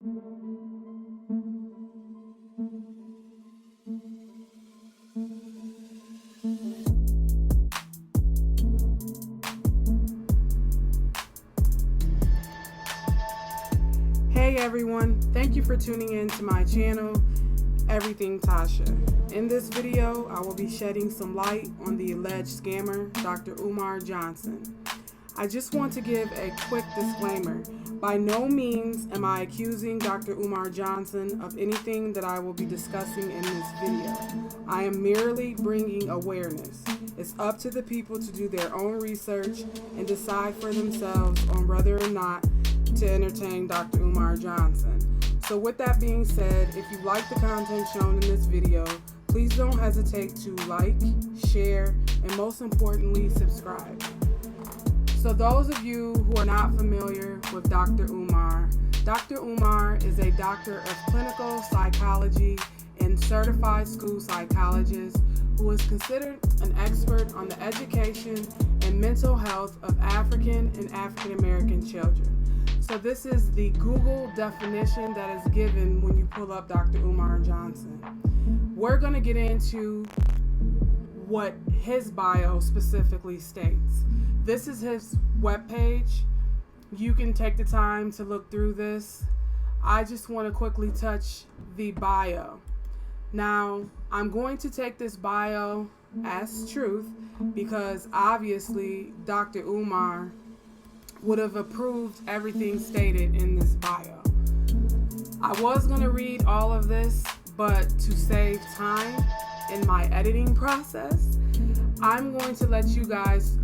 Hey everyone, thank you for tuning in to my channel, Everything Tasha. In this video, I will be shedding some light on the alleged scammer, Dr. Umar Johnson. I just want to give a quick disclaimer. By no means am I accusing Dr. Umar Johnson of anything that I will be discussing in this video. I am merely bringing awareness. It's up to the people to do their own research and decide for themselves on whether or not to entertain Dr. Umar Johnson. So with that being said, if you like the content shown in this video, please don't hesitate to like, share, and most importantly, subscribe. So those of you who are not familiar with Dr. Umar is a doctor of clinical psychology and certified school psychologist who is considered an expert on the education and mental health of African and African-American children. So this is the Google definition that is given when you pull up Dr. Umar Johnson. We're going to get into what his bio specifically states. This is his webpage. You can take the time to look through this. I just want to quickly touch the bio. Now, I'm going to take this bio as truth because obviously Dr. Umar would have approved everything stated in this bio. I was going to read all of this, but to save time in my editing process, I'm going to let you guys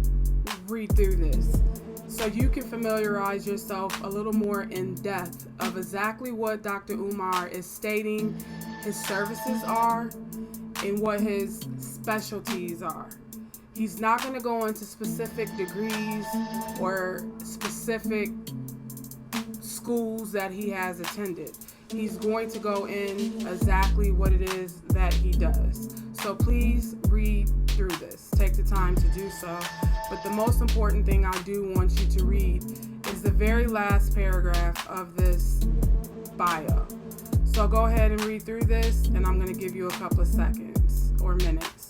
read through this so you can familiarize yourself a little more in depth of exactly what Dr. Umar is stating his services are and what his specialties are. He's not going to go into specific degrees or specific schools that he has attended. He's going to go in exactly what it is that he does. So please read through this. Take the time to do so. But the most important thing I do want you to read is the very last paragraph of this bio. So go ahead and read through this, and I'm going to give you a couple of seconds or minutes.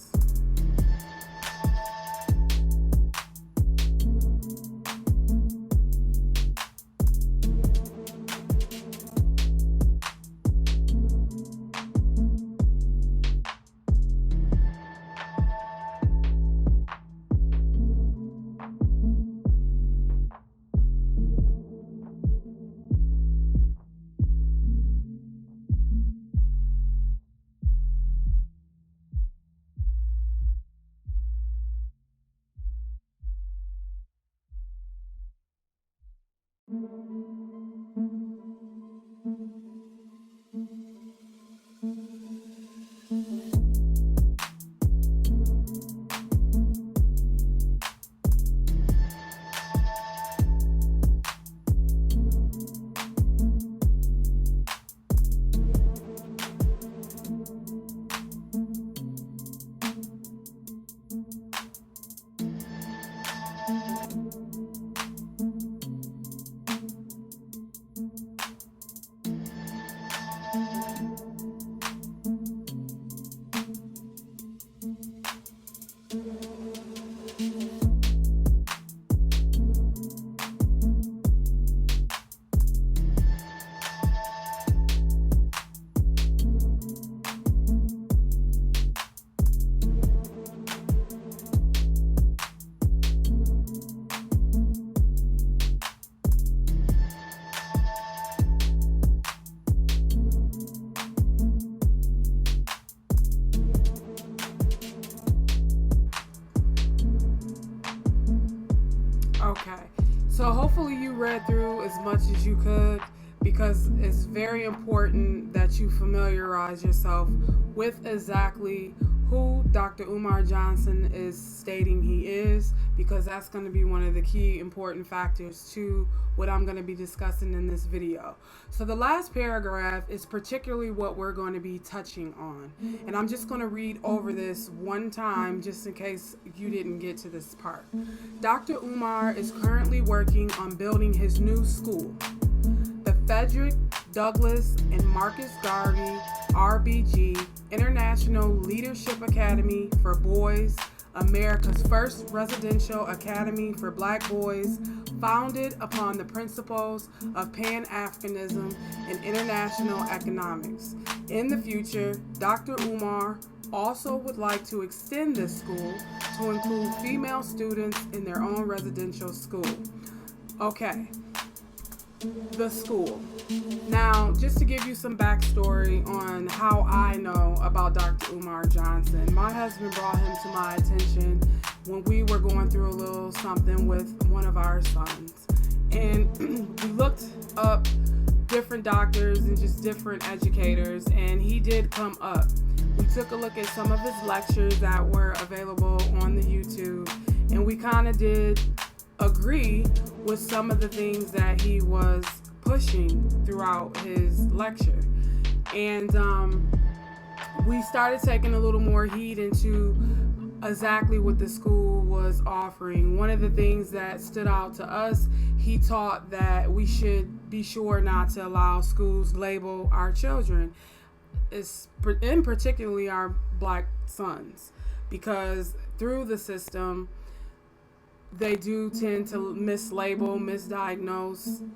Okay, so hopefully you read through as much as you could, because it's very important that you familiarize yourself with exactly who Dr. Umar Johnson is stating he is, because that's going to be one of the key important factors to what I'm going to be discussing in this video. So the last paragraph is particularly what we're going to be touching on, and I'm just going to read over this one time just in case you didn't get to this part. Dr. Umar is currently working on building his new school, the Frederick Douglas and Marcus Garvey, RBG, International Leadership Academy for Boys, America's first residential academy for Black boys, founded upon the principles of Pan-Africanism and international economics. In the future, Dr. Umar also would like to extend this school to include female students in their own residential school. Okay, the school. Now, just to give you some backstory on how I know about Dr. Umar Johnson, my husband brought him to my attention when we were going through a little something with one of our sons. And we looked up different doctors and just different educators, and he did come up. We took a look at some of his lectures that were available on the YouTube, and we kind of did agree with some of the things that he was pushing throughout his lecture. And we started taking a little more heed into exactly what the school was offering. One of the things that stood out to us, he taught that we should be sure not to allow schools label our children, in particularly our Black sons, because through the system they do tend to mislabel, misdiagnose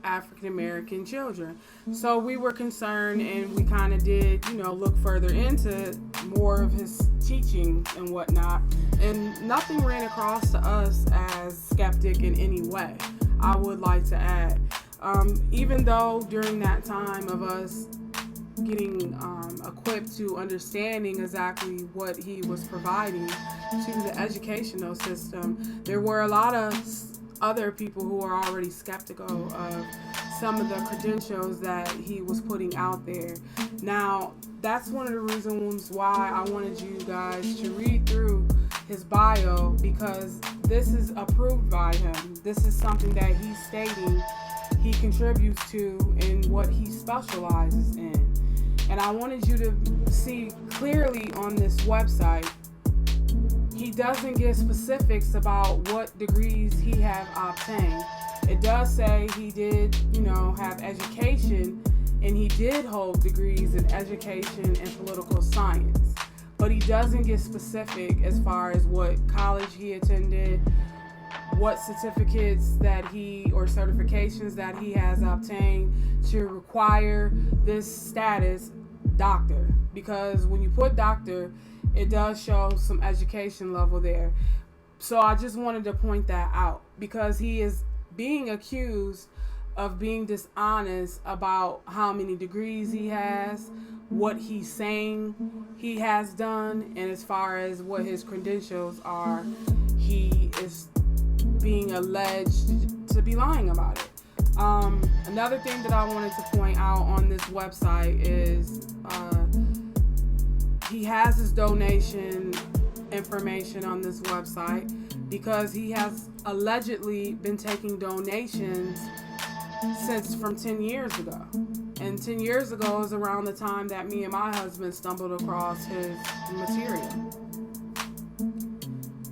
African American children. So we were concerned, and we kind of did, look further into more of his teaching and whatnot. And nothing ran across to us as skeptic in any way, I would like to add. Even though during that time of us getting equipped to understanding exactly what he was providing to the educational system, there were a lot of other people who are already skeptical of some of the credentials that he was putting out there. Now, that's one of the reasons why I wanted you guys to read through his bio, because this is approved by him. This is something that he's stating he contributes to in what he specializes in. And I wanted you to see clearly on this website, he doesn't give specifics about what degrees he have obtained. It does say he did, have education, and he did hold degrees in education and political science. But he doesn't get specific as far as what college he attended, what certificates or certifications that he has obtained to require this status doctor. Because when you put doctor, it does show some education level there. So I just wanted to point that out, because he is being accused of being dishonest about how many degrees he has, what he's saying he has done, and as far as what his credentials are, he is being alleged to be lying about it. Another thing that I wanted to point out on this website is he has his donation information on this website, because he has allegedly been taking donations from 10 years ago. And 10 years ago is around the time that me and my husband stumbled across his material.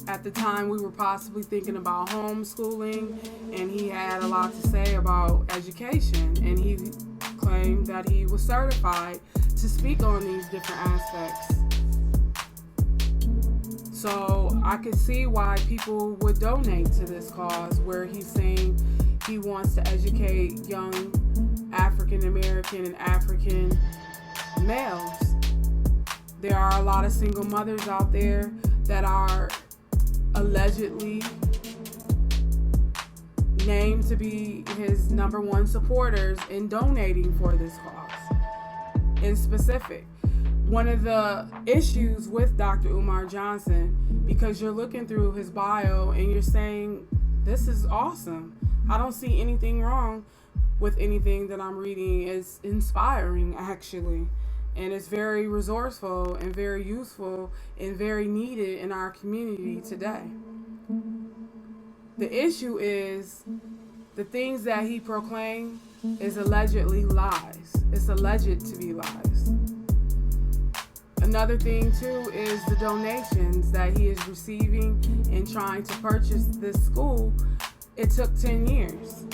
At the time, we were possibly thinking about homeschooling, and he had a lot to say about education, and he claimed that he was certified to speak on these different aspects. So I could see why people would donate to this cause, where he's saying he wants to educate young African American and African males. There are a lot of single mothers out there that are allegedly named to be his number one supporters in donating for this cause. In specific, one of the issues with Dr. Umar Johnson, because you're looking through his bio and you're saying, this is awesome. I don't see anything wrong with anything that I'm reading. It's inspiring, actually. And it's very resourceful and very useful and very needed in our community today. The issue is the things that he proclaimed is allegedly lies. It's alleged to be lies. Another thing too is the donations that he is receiving and trying to purchase this school. It took 10 years.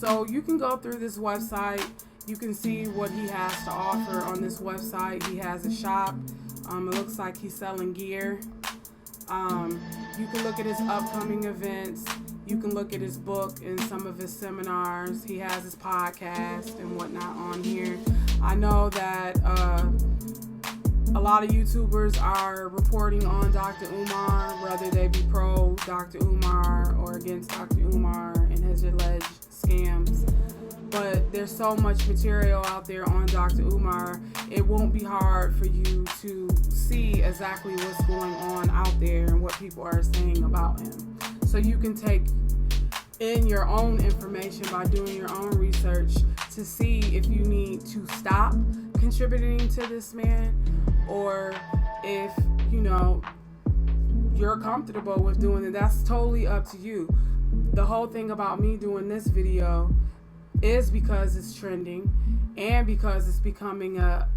So you can go through this website. You can see what he has to offer on this website. He has a shop. It looks like he's selling gear. You can look at his upcoming events. You can look at his book and some of his seminars. He has his podcast and whatnot on here. I know that a lot of YouTubers are reporting on Dr. Umar, whether they be pro Dr. Umar or against Dr. Umar and his alleged scams. But there's so much material out there on Dr. Umar, it won't be hard for you to see exactly what's going on out there and what people are saying about him. So you can take in your own information by doing your own research to see if you need to stop contributing to this man, or if, you're comfortable with doing it. That's totally up to you. The whole thing about me doing this video is because it's trending and because it's becoming a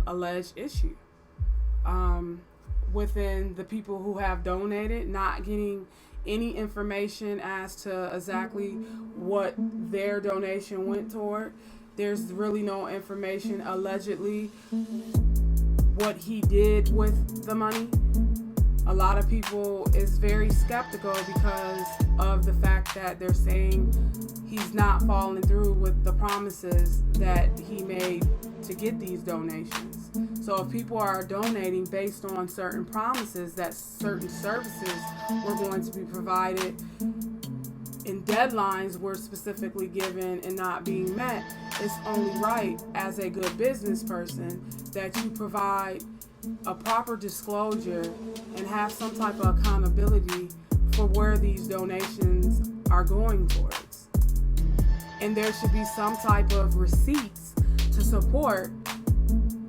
alleged issue within the people who have donated, not getting any information as to exactly what their donation went toward. There's really no information allegedly what he did with the money. A lot of people is very skeptical because of the fact that they're saying he's not following through with the promises that he made to get these donations. So if people are donating based on certain promises that certain services were going to be provided and deadlines were specifically given and not being met, it's only right as a good business person that you provide a proper disclosure and have some type of accountability for where these donations are going towards. And there should be some type of receipts to support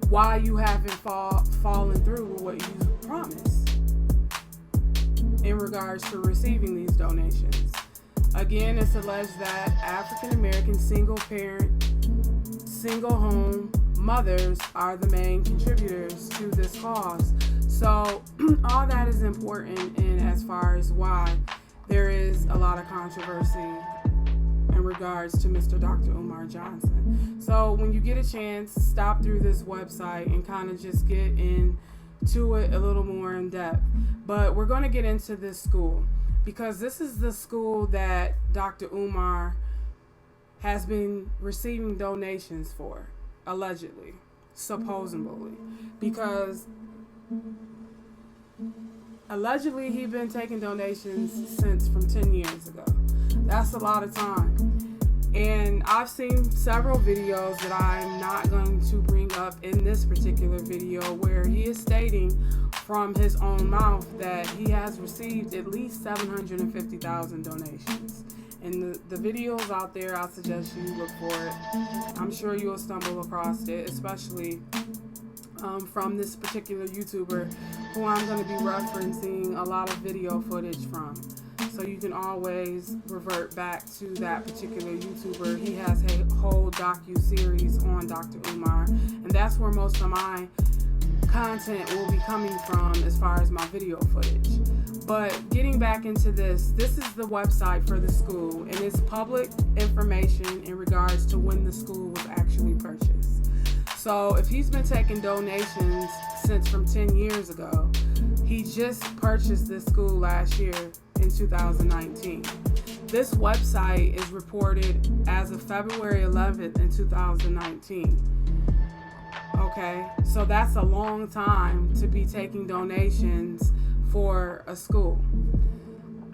why you haven't fallen through with what you promised in regards to receiving these donations. Again, it's alleged that African American single parent, single home mothers are the main contributors to this cause. So all that is important in as far as why there is a lot of controversy in regards to Mr. Dr. Umar Johnson. So when you get a chance, stop through this website and kind of just get into it a little more in depth. But we're going to get into this school because this is the school that Dr. Umar has been receiving donations for, allegedly, supposedly, because allegedly he's been taking donations since from 10 years ago. That's a lot of time. And I've seen several videos that I'm not going to bring up in this particular video where he is stating from his own mouth that he has received at least 750,000 donations. And the videos out there, I suggest you look for it. I'm sure you'll stumble across it, especially from this particular YouTuber who I'm going to be referencing a lot of video footage from. So you can always revert back to that particular YouTuber. He has a whole docu-series on Dr. Umar, and that's where most of my content will be coming from as far as my video footage. But getting back into this is the website for the school, and it's public information in regards to when the school was actually purchased. So if he's been taking donations since from 10 years ago, he just purchased this school last year in 2019. This website is reported as of February 11th in 2019. Okay, so that's a long time to be taking donations for a school.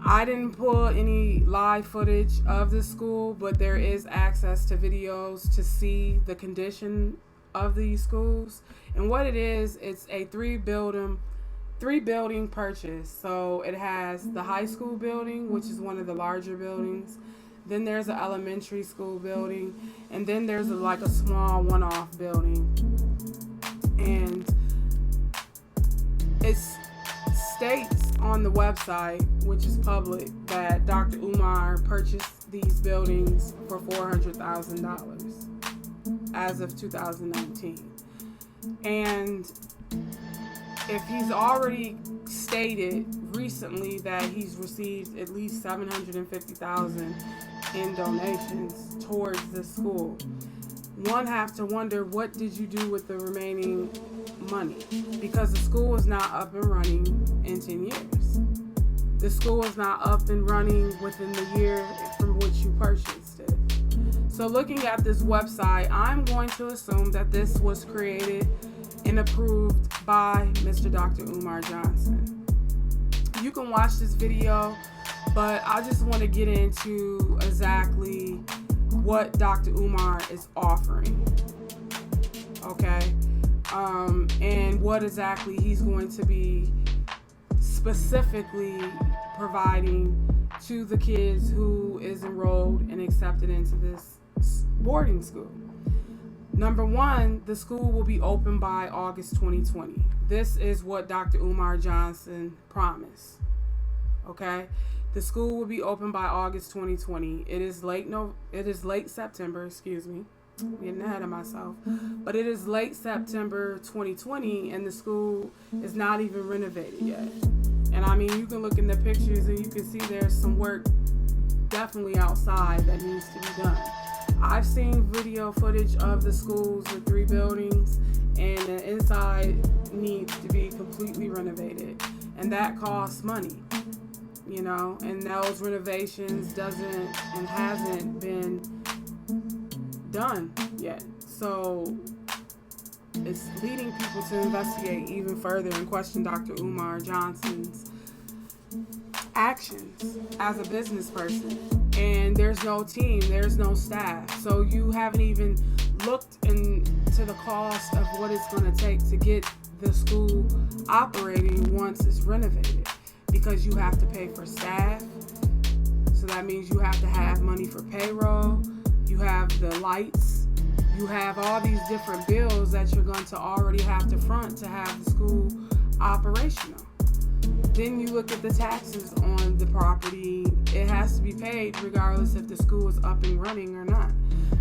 I didn't pull any live footage of the school, but there is access to videos to see the condition of these schools. And what it is, it's a three building purchase. So it has the high school building, which is one of the larger buildings. Then there's an elementary school building, and then there's a small one-off building. And it states on the website, which is public, that Dr. Umar purchased these buildings for $400,000 as of 2019. And if he's already stated recently that he's received at least 750,000, in donations towards the school. One have to wonder, what did you do with the remaining money? Because the school is not up and running in 10 years. The school is not up and running within the year from which you purchased it. So looking at this website, I'm going to assume that this was created and approved by Mr. Dr. Umar Johnson. You can watch this video, but I just want to get into exactly what Dr. Umar is offering, okay? And what exactly he's going to be specifically providing to the kids who is enrolled and accepted into this boarding school. Number one, the school will be open by August 2020. This is what Dr. Umar Johnson promised, okay? The school will be open by August 2020. It is late September, excuse me. I'm getting ahead of myself. But it is late September 2020 and the school is not even renovated yet. And I mean, you can look in the pictures and you can see there's some work definitely outside that needs to be done. I've seen video footage of the schools, the 3 buildings, and the inside needs to be completely renovated. And that costs money. You know, and those renovations hasn't been done yet. So it's leading people to investigate even further and question Dr. Umar Johnson's actions as a business person. And there's no team, there's no staff. So you haven't even looked into the cost of what it's going to take to get the school operating once it's renovated. Because you have to pay for staff, so that means you have to have money for payroll, you have the lights, you have all these different bills that you're going to already have to front to have the school operational. Then you look at the taxes on the property. It has to be paid regardless if the school is up and running or not.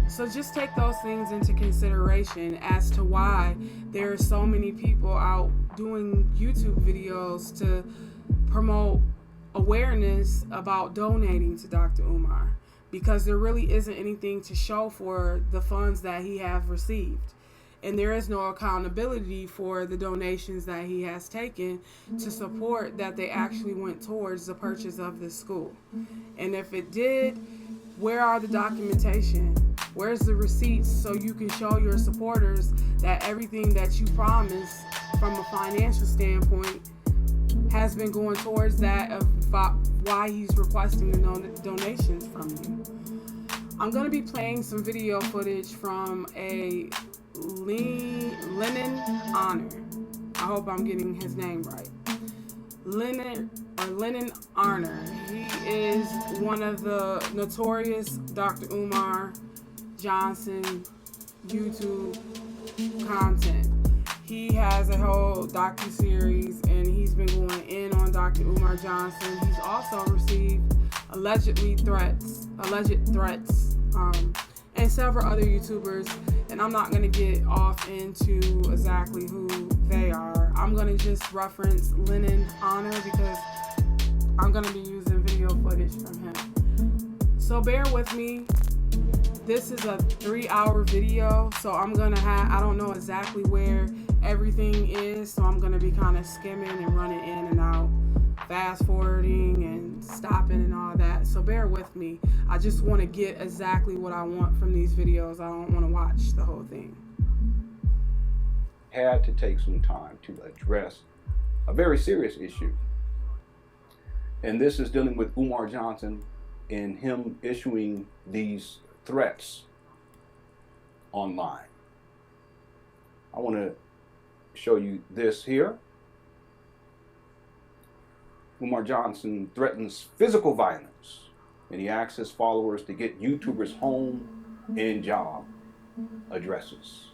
So just take those things into consideration as to why there are so many people out doing YouTube videos to promote awareness about donating to Dr. Umar, because there really isn't anything to show for the funds that he have received, and there is no accountability for the donations that he has taken to support that they actually went towards the purchase of this school. And if it did, where are the documentation? Where's the receipts so you can show your supporters that everything that you promised from a financial standpoint has been going towards that of why he's requesting the donations from you. I'm going to be playing some video footage from a Lennon Honor. I hope I'm getting his name right. Lennon Honor. He is one of the notorious Dr. Umar Johnson YouTube content. He has a whole docu-series and he's been going in on Dr. Umar Johnson. He's also received alleged threats, and several other YouTubers. And I'm not going to get off into exactly who they are. I'm going to just reference Lennon Honor because I'm going to be using video footage from him. So bear with me. This is a 3-hour video, so I don't know exactly where everything is, so I'm going to be kind of skimming and running in and out, fast forwarding and stopping and all that. So bear with me. I just want to get exactly what I want from these videos. I don't want to watch the whole thing. Had to take some time to address a very serious issue. And this is dealing with Umar Johnson and him issuing these threats online. I want to show you this here. Umar Johnson threatens physical violence, and he asks his followers to get YouTubers' home and job addresses.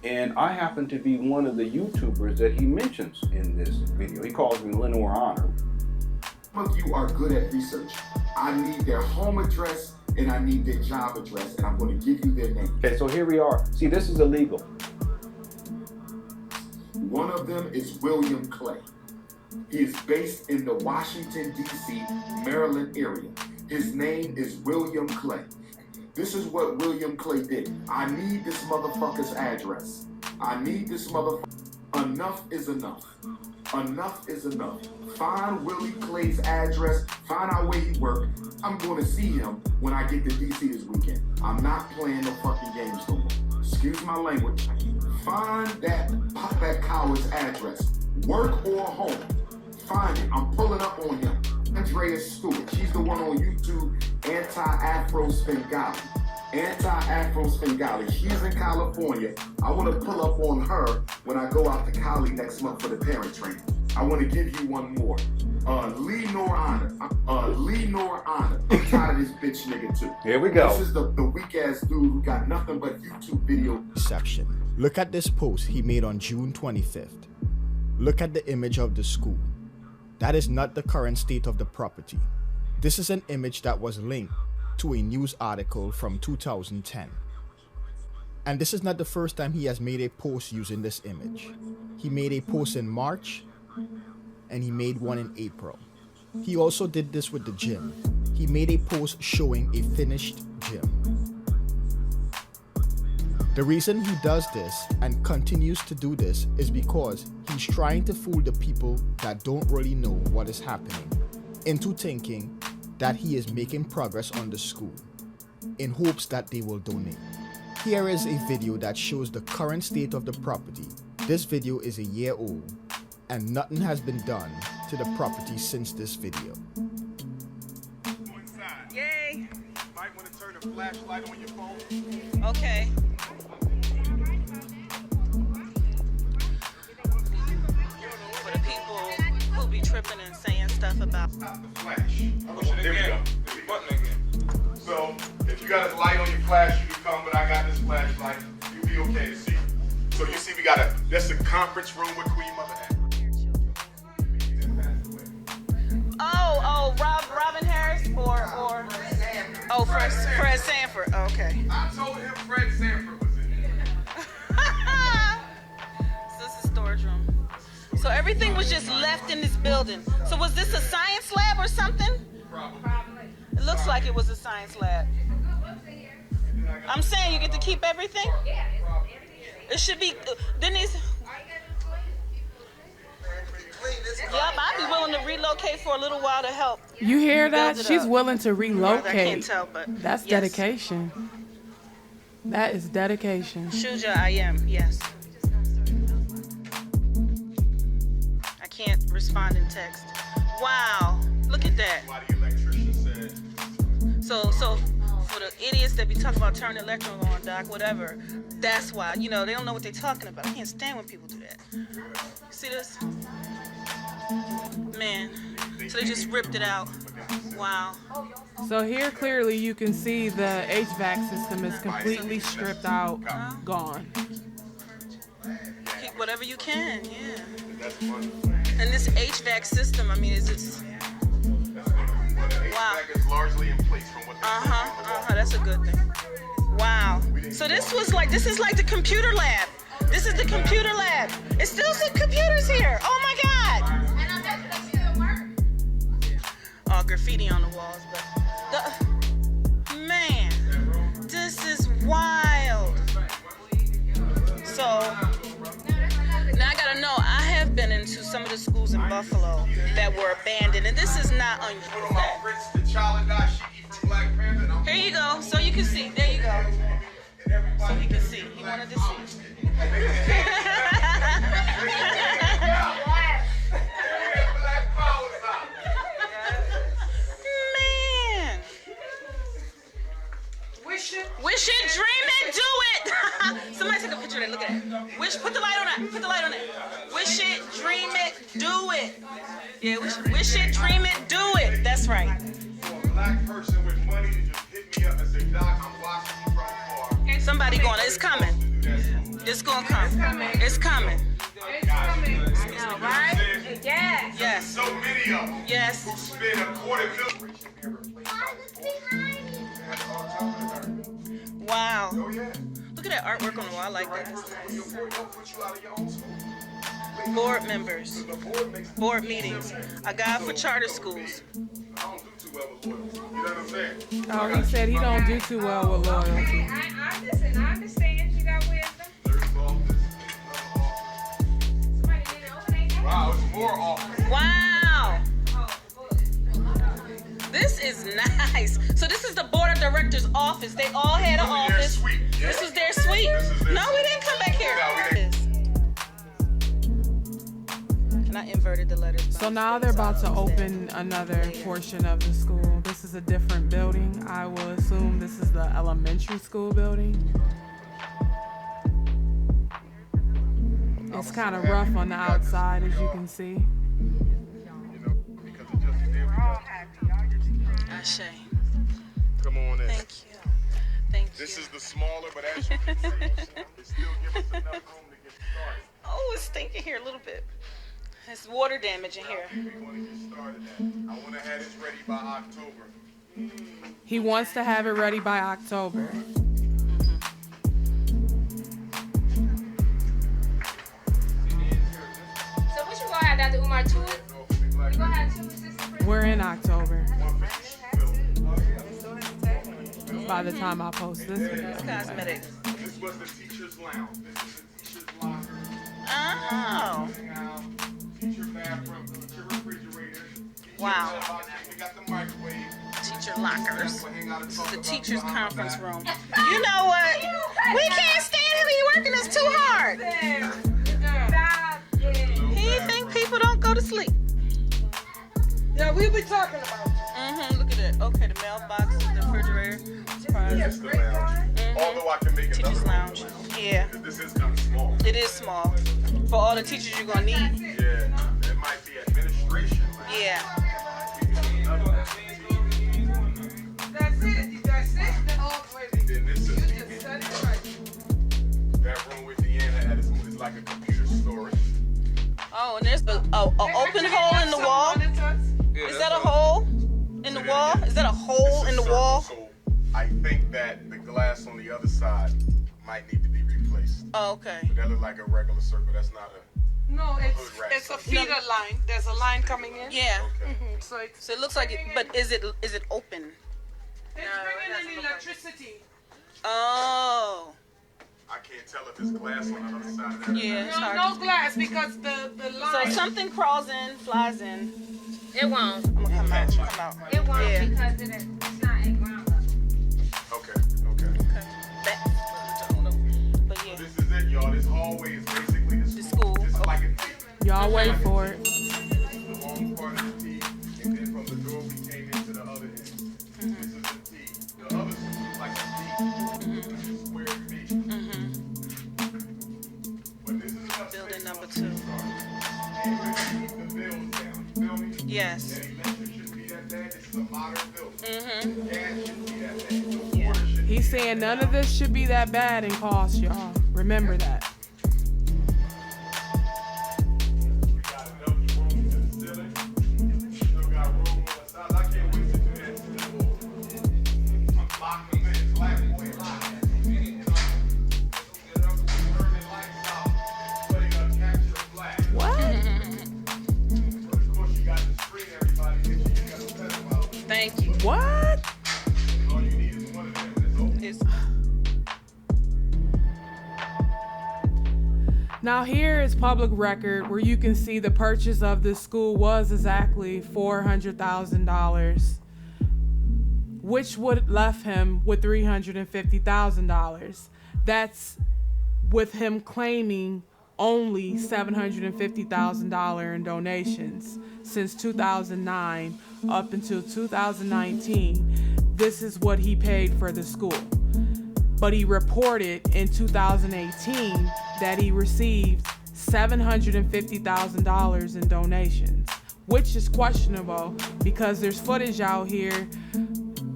And I happen to be one of the YouTubers that he mentions in this video. He calls me Lenore Honor. Some of you are good at research. I need their home address and I need their job address, and I'm going to give you their name. Okay, so here we are. See, this is illegal. One of them is William Clay. He is based in the Washington, D.C., Maryland area. His name is William Clay. This is what William Clay did. I need this motherfucker's address. I need this motherfucker. Enough is enough. Enough is enough. Find Willie Clay's address. Find out where he worked. I'm going to see him when I get to DC this weekend. I'm not playing no fucking games no more. Excuse my language. Find that coward's address. Work or home. Find it. I'm pulling up on him. Andrea Stewart. She's the one on YouTube. Anti-Afro Svengali. Anti-Afro Svengali. She's in California. I want to pull up on her when I go out to Cali next month for the parent training. I want to give you one more. Lee Nor Honor. Lee Nor Honor. I'm tired of this bitch nigga too. Here we go. This is the weak ass dude who got nothing but YouTube video. Exception. Look at this post he made on June 25th. Look at the image of the school. That is not the current state of the property. This is an image that was linked to a news article from 2010. And this is not the first time he has made a post using this image. He made a post in March, and he made one in April. He also did this with the gym. He made a post showing a finished gym. The reason he does this and continues to do this is because he's trying to fool the people that don't really know what is happening into thinking that he is making progress on the school in hopes that they will donate. Here is a video that shows the current state of the property. This video is a year old and nothing has been done to the property since this video. Yay! Might want to turn the flashlight on your phone. Okay. For the people who be tripping and saying stuff about. Stop the flash. There we go. Button again. So, if you got a light on your flash, you can come, but I got this flashlight. You'll be okay to see. So you see we got that's the conference room with Queen Mother at. Robin Harris or Fred Sanford. Okay. I told him Fred Sanford was in there. So this is storage room. So everything was just left in this building. So was this a science lab or something? Probably. It looks like it was a science lab. I'm saying you get to keep everything? It should be, then it's, yep, I'd be willing to relocate for a little while to help. You hear that? Build it She's up. willing to relocate. I can't tell, but That's yes. dedication. That is dedication. Shuja, I am, yes. I can't respond in text. Wow, look at that. Why the electrician said. So for the idiots that be talking about turning the electric on, doc, whatever, that's why, they don't know what they're talking about. I can't stand when people do that. See this? Man, so they just ripped it out. Wow. So here clearly you can see the HVAC system is completely stripped out, gone. Keep whatever you can, yeah. That's funny. And this HVAC system, I mean, is it's, wow. HVAC is largely in place from what they That's a good thing. Wow. So this is like the computer lab. This is the computer lab. It's still some computers here. Oh my God. Oh, graffiti on the walls, but man, this is wild. So now I gotta know. I have been into some of the schools in Buffalo that were abandoned, and this is not unusual. Here you go, so you can see. There you go. So he can see. He wanted to see. Man. Wish it, dream it, do it. Somebody take a picture of that. Look at it. Put the light on that. Put the light on it. Wish it, dream it, do it. Yeah, wish it, dream it, do it. That's right. For a black person with money to just hit me up and say, Doc, I'm watching you from afar. Somebody going, it's coming. It's gonna come. It's coming. All right? Yes. Yes. So many of them. Yes. Who spend $250,000. Wow. Oh, yeah. Look at that artwork on the wall. I like that. Don't put you out of your own school. Board members. Board meetings. A guide for charter schools. I don't do too well with loyalty. You know what I'm saying? Oh, he said he don't do too well with loyalty. Okay. Listen, I understand you got wisdom. There's office, another office. Somebody did it over there. Wow, it's more office. Wow. Oh, This is nice. So this is the board of directors' office. They all had an Really, their office. suite, yeah. This is their suite. This is their No, we suite. didn't come back here. No, we didn't. And I inverted the letters. by So now mistake, they're so about to I'll open understand another later. portion of the school. This is a different building. I will assume this is the elementary school building. It's kind of rough on the outside, as you can see. You know, because it just did. Ashe. Come on in. Thank you. Thank you. This is the smaller, but as you can see, it still gives us enough room to get started. Oh, it's stinking here a little bit. It's water damage in here. We want to get started at. I want to have this ready by October. He wants to have it ready by October. so what you gonna have, Dr. Umar? Two? You gonna have two assistant principals? We're in October. By the time I post this video. anyway. Cosmetics. This was the teacher's lounge. This is the teacher's locker. Oh. Teacher bathroom, teacher refrigerator. Teacher Wow. mailbox. We got the microwave. Teacher lockers. We'll hang out and This talk is the about teacher's behind conference the room. You know what? We can't stand him. He working us too hard. Stop it. He think people don't go to sleep. Yeah, we be talking about. Look at it. Okay, the mailbox, the refrigerator. Surprise. This is the lounge. Although I can make another Teacher's room lounge. the lounge. Yeah, Because this is kind of small. it is small. For all the teachers you're gonna need. Yeah. It might be administration. Yeah. We can do another one. That's it. That's it. Already. Then this is You just said it right. that room with Deanna at is like a computer storage. Oh, and there's a open hole in the wall. Is that a hole in the wall? Is that a hole in the wall? So I think that the glass on the other side might need to be replaced. Oh, okay. But that looks like a regular circle. That's not a. No, it's It's a feeder line. There's a line coming in. Yeah. Okay. So it's So it looks like it, but is it open? bringing in electricity. Oh. I can't tell if it's glass on the other side of that. Yeah, it's No, hard. no glass because the So line. something crawls in, flies in. It won't. I'm gonna come out. Come out. It won't Yeah. because it's not at ground level. Okay. Okay. But yeah. This is it, y'all. This hallway is basically the school. school. This is like a T. Y'all wait for it. The long part of the T, and then from the door we came into the other end. This is a T. The other school is like a D. Square V. But this is just Building number 2. the bills down. You feel me? Yes. That electric shouldn't be that bad. This is a modern building. Gas shouldn't be that bad. The Yeah. water shouldn't He's saying none of this should be that bad in cost, y'all. Remember that. We got enough room to the ceiling. Still got room on the sides. I can't wait to do that. I'm locking them in. Black boy lock. Turning lights out. So you gotta capture black. What? But of course you got the screen, everybody. Make sure you got the pedal out. Thank you. What? All you need is one of them. It's open. It's, Now here is public record where you can see the purchase of this school was exactly $400,000, which would left him with $350,000. That's with him claiming only $750,000 in donations since 2009 up until 2019. This is what he paid for the school. But he reported in 2018 that he received $750,000 in donations, which is questionable because there's footage out here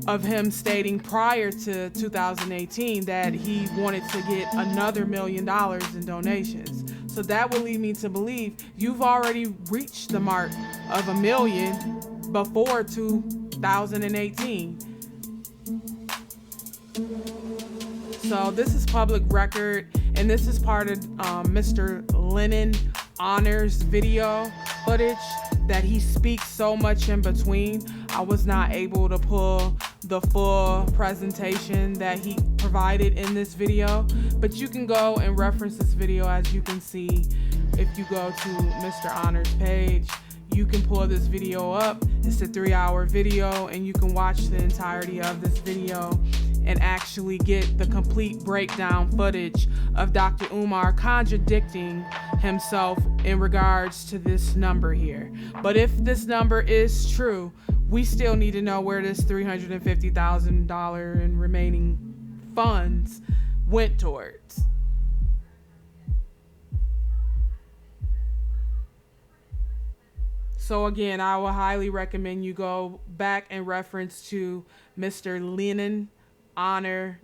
of him stating prior to 2018 that he wanted to get another $1 million in donations. So that would lead me to believe you've already reached the mark of $1 million before 2018. So this is public record, and this is part of Mr. Lennon Honor's video footage that he speaks so much in between. I was not able to pull the full presentation that he provided in this video, but you can go and reference this video. As you can see, if you go to Mr. Honor's page, you can pull this video up. It's a 3-hour video, and you can watch the entirety of this video and actually get the complete breakdown footage of Dr. Umar contradicting himself in regards to this number here. But if this number is true, we still need to know where this $350,000 in remaining funds went towards. So again, I will highly recommend you go back and reference to Mr. Lennon Honor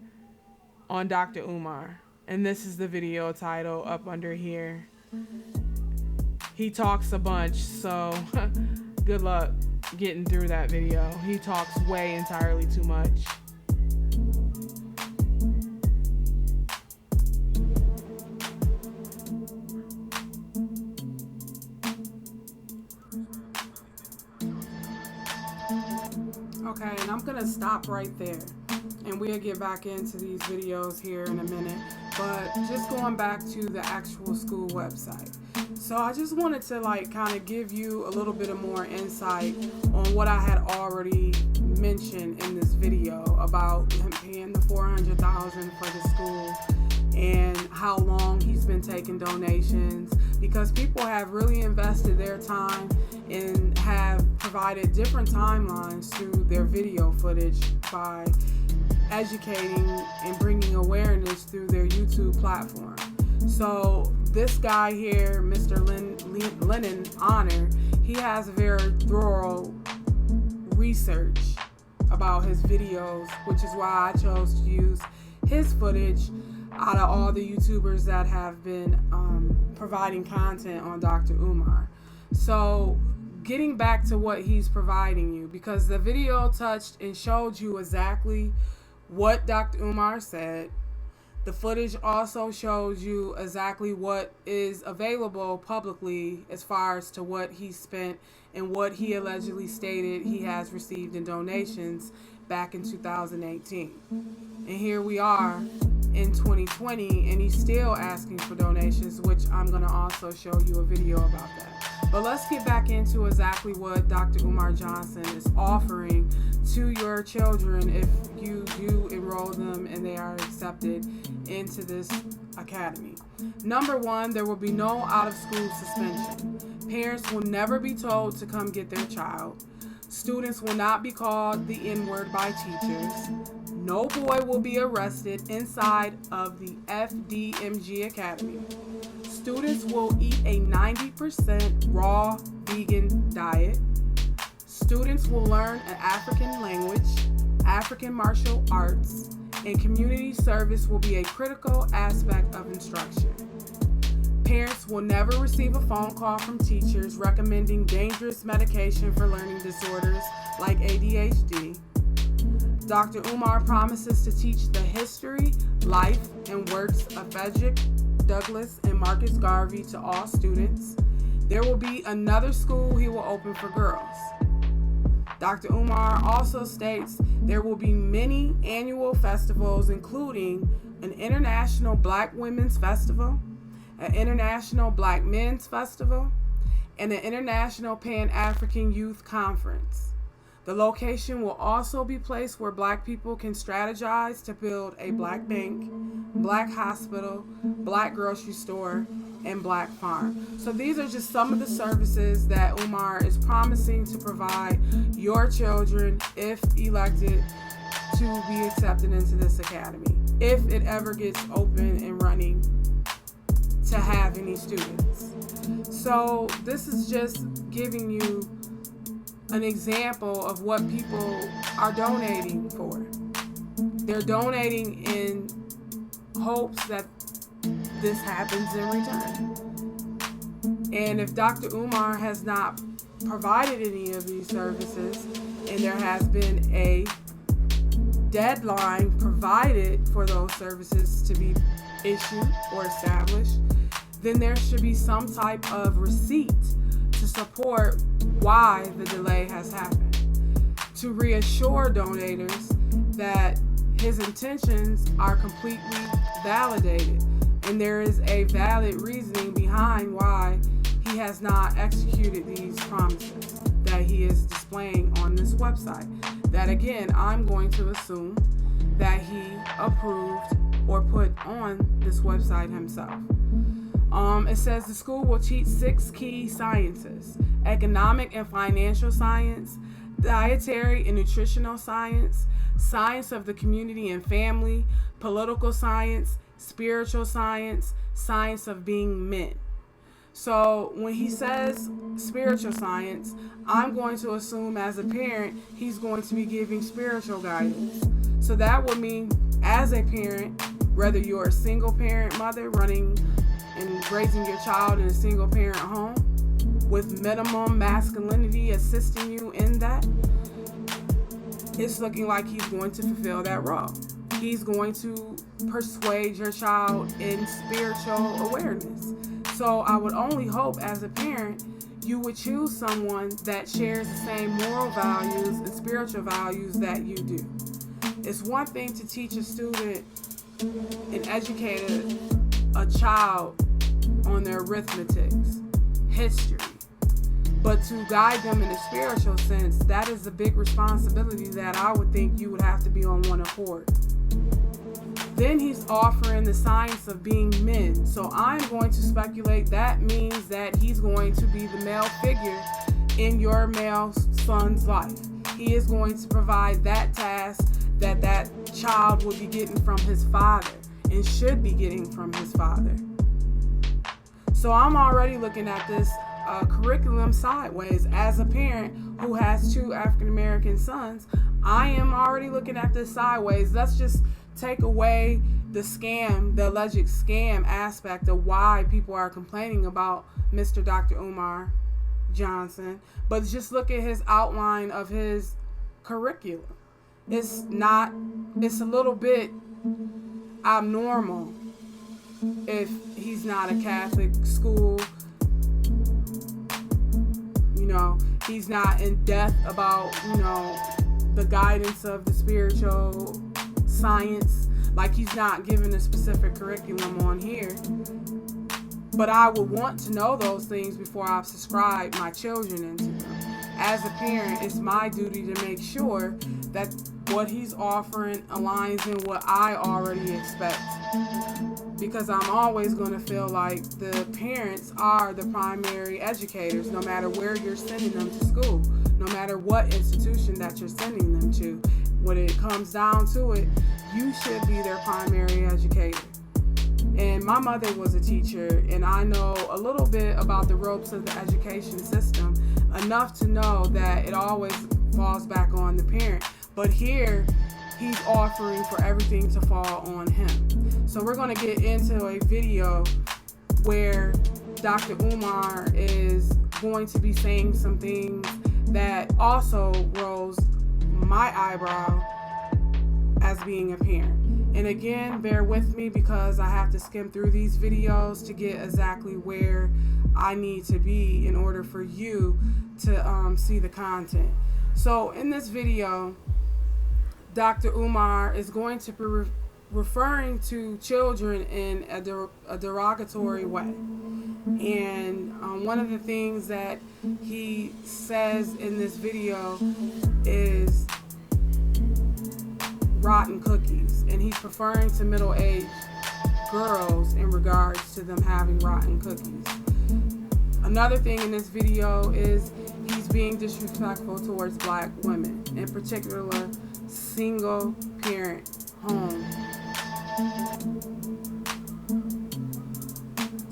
on Dr. Umar. And this is the video title up under here. He talks a bunch, so good luck getting through that video. He talks way entirely too much. Okay, and I'm gonna stop right there, and we'll get back into these videos here in a minute. But just going back to the actual school website. So I just wanted to kind of give you a little bit of more insight on what I had already mentioned in this video about him paying the $400,000 for the school and how long he's been taking donations, because people have really invested their time and have provided different timelines through their video footage by educating and bringing awareness through their YouTube platform. So this guy here, Mr. Lennon Honor, he has a very thorough research about his videos, which is why I chose to use his footage out of all the YouTubers that have been providing content on Dr. Umar. So getting back to what he's providing you, because the video touched and showed you exactly what Dr. Umar said. The footage also shows you exactly what is available publicly as far as to what he spent and what he allegedly stated he has received in donations back in 2018. And here we are in 2020, and he's still asking for donations, which I'm going to also show you a video about that. But let's get back into exactly what Dr. Umar Johnson is offering to your children if you do enroll them and they are accepted into this academy. Number one, there will be no out-of-school suspension. Parents will never be told to come get their child. Students will not be called the N-word by teachers. No boy will be arrested inside of the FDMG Academy. Students will eat a 90% raw vegan diet. Students will learn an African language, African martial arts, and community service will be a critical aspect of instruction. Parents will never receive a phone call from teachers recommending dangerous medication for learning disorders like ADHD. Dr. Umar promises to teach the history, life, and works of Frederick Douglass and Marcus Garvey to all students. There will be another school he will open for girls. Dr. Umar also states there will be many annual festivals, including an International Black Women's Festival, an International Black Men's Festival, and an International Pan-African Youth Conference. The location will also be a place where Black people can strategize to build a Black bank, Black hospital, Black grocery store, and Black farm. So these are just some of the services that Umar is promising to provide your children if elected to be accepted into this academy, if it ever gets open and running to have any students. So this is just giving you an example of what people are donating for. They're donating in hopes that this happens in return. And if Dr. Umar has not provided any of these services, and there has been a deadline provided for those services to be issued or established, then there should be some type of receipt to support why the delay has happened. to reassure donators that his intentions are completely validated and there is a valid reasoning behind why he has not executed these promises that he is displaying on this website. That again, I'm going to assume that he approved or put on this website himself. It says the school will teach 6 key sciences: economic and financial science, dietary and nutritional science, science of the community and family, political science, spiritual science, science of being men. So when he says spiritual science, I'm going to assume as a parent, he's going to be giving spiritual guidance. So that would mean as a parent, whether you're a single parent mother running and raising your child in a single parent home with minimum masculinity assisting you in that, it's looking like he's going to fulfill that role. He's going to persuade your child in spiritual awareness. So I would only hope as a parent you would choose someone that shares the same moral values and spiritual values that you do. It's one thing to teach a student and educate a child on their arithmetics, history, but to guide them in a spiritual sense, that is a big responsibility that I would think you would have to be on one accord. Then he's offering the science of being men. So I'm going to speculate that means that he's going to be the male figure in your male son's life. He is going to provide that task that that child will be getting from his father and should be getting from his father. So I'm already looking at this curriculum sideways. As a parent who has 2 African American sons, I am already looking at this sideways. Let's just take away the scam, the alleged scam aspect of why people are complaining about Mr. Dr. Umar Johnson, but just look at his outline of his curriculum. It's a little bit abnormal if he's not a Catholic school. You know, he's not in depth about, the guidance of the spiritual science. Like, he's not given a specific curriculum on here. But I would want to know those things before I've subscribed my children into them. As a parent, it's my duty to make sure that what he's offering aligns in what I already expect. Because I'm always going to feel like the parents are the primary educators, no matter where you're sending them to school, no matter what institution that you're sending them to. When it comes down to it, you should be their primary educator. And my mother was a teacher, and I know a little bit about the ropes of the education system, enough to know that it always falls back on the parent. But here, he's offering for everything to fall on him. So we're going to get into a video where Dr. Umar is going to be saying some things that also rose my eyebrow as being a parent. And again, bear with me because I have to skim through these videos to get exactly where I need to be in order for you to see the content. So in this video, Dr. Umar is going to be referring to children in a derogatory way. And one of the things that he says in this video is rotten cookies, and he's referring to middle-aged girls in regards to them having rotten cookies. Another thing in this video is he's being disrespectful towards black women, in particular single parent homes.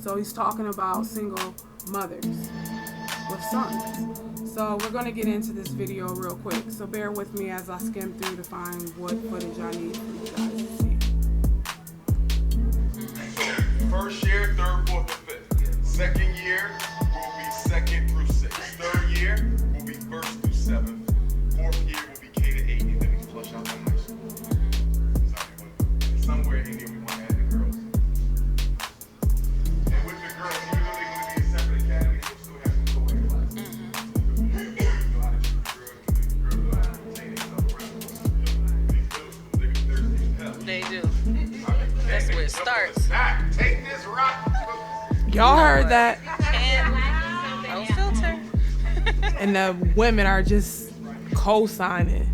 So he's talking about single mothers with sons. So we're going to get into this video real quick. So bear with me as I skim through to find what footage I need for you guys to see. So first year, third, fourth, and fifth. Second year will be second through sixth. Third year will be first through seventh. Fourth year will be K to 8, and then we flush out to high school. Somewhere in there we want to add the girls. And with the girls, even though they're going to be a separate academy, they'll still have some co-ed classes. So you know how to treat the girls, and the girls know how to take it starts. Take this rock. Y'all heard that? And no filter. And the women are just co-signing.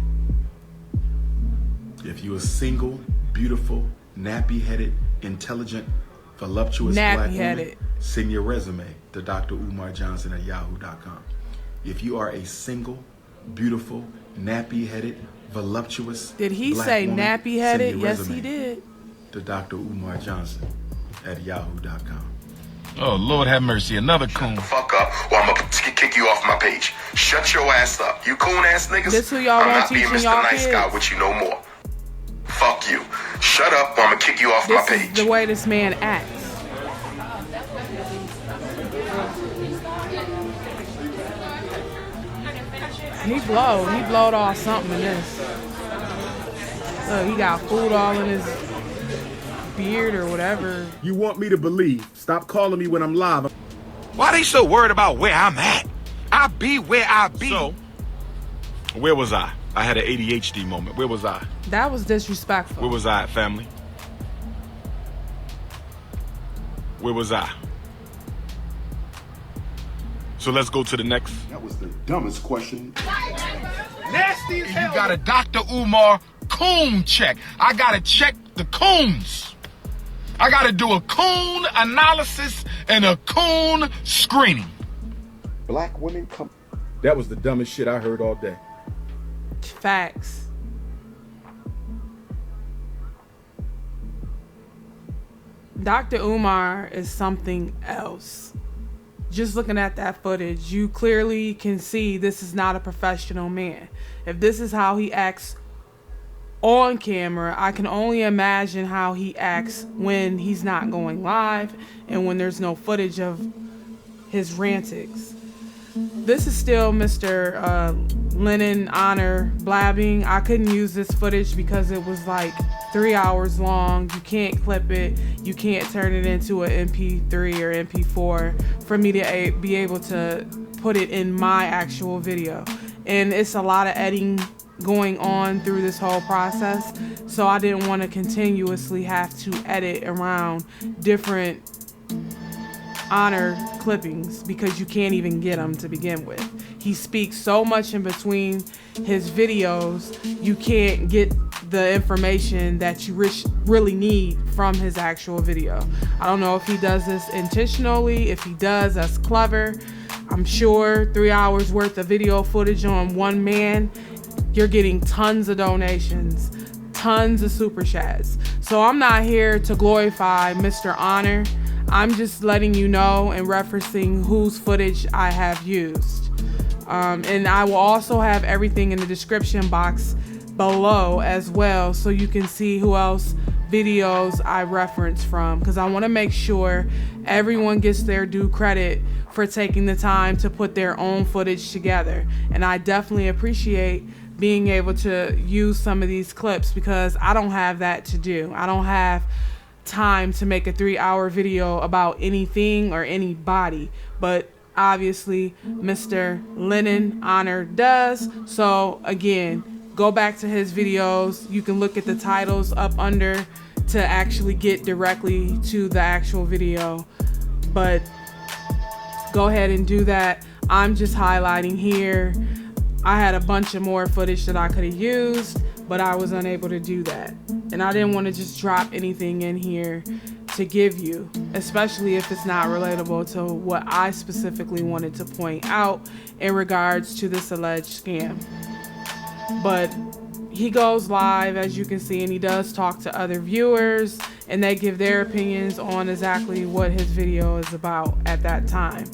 If you a single, beautiful, nappy-headed, intelligent, voluptuous black Nappy-headed. woman, send your resume to Dr. Umar Johnson at yahoo.com. If you are a single, beautiful, nappy-headed, voluptuous Did he black say woman, nappy-headed? send your Yes, he resume did. to Dr. Umar Johnson at yahoo.com. Oh, Lord have mercy. Another coon. Fuck up, or I'm gonna kick you off my page. Shut your ass up. You coon ass niggas. This who y'all I'm want not being teaching Mr. y'all Nice kids? Guy with you no more. Fuck you. Shut up, or I'm gonna kick you off my This is page. the way this man acts. He blowed off something in this. Look, he got food all in his beard or whatever. You want me to believe. Stop calling me when I'm live. Why they so worried about where I'm at? I be where I be. So, where was I? I had an ADHD moment. Where was I? That was disrespectful. Where was I at, family? Where was I? So let's go to the next. That was the dumbest question. Nasty as hell. You got a Dr. Umar coon check. I gotta check the coons. I gotta do a coon analysis and a coon screening. Black women come. That was the dumbest shit I heard all day. Facts. Dr. Umar is something else. Just looking at that footage, you clearly can see this is not a professional man. If this is how he acts on camera, I can only imagine how he acts when he's not going live and when there's no footage of his rantics. This is still Mr. Lennon Honor blabbing. I couldn't use this footage because it was like 3 hours long. You can't clip it. You can't turn it into an MP3 or MP4 for me to be able to put it in my actual video. And it's a lot of editing going on through this whole process. So I didn't want to continuously have to edit around different Honor clippings because you can't even get them to begin with. He speaks so much in between his videos, you can't get the information that you really need from his actual video. I don't know if he does this intentionally. If he does, that's clever. I'm sure 3 hours worth of video footage on one man, you're getting tons of donations, tons of super chats. So I'm not here to glorify Mr. Honor. I'm just letting you know and referencing whose footage I have used. And I will also have everything in the description box below as well, so you can see who else videos I reference from, because I want to make sure everyone gets their due credit for taking the time to put their own footage together. And I definitely appreciate being able to use some of these clips because I don't have that to do. I don't have time to make a 3-hour video about anything or anybody, but obviously Mr. Lennon Honor does. So again, go back to his videos. You can look at the titles up under to actually get directly to the actual video, but go ahead and do that. I'm just highlighting here. I had a bunch of more footage that I could have used, but I was unable to do that. And I didn't want to just drop anything in here to give you, especially if it's not relatable to what I specifically wanted to point out in regards to this alleged scam. But he goes live, as you can see, and he does talk to other viewers, and they give their opinions on exactly what his video is about at that time.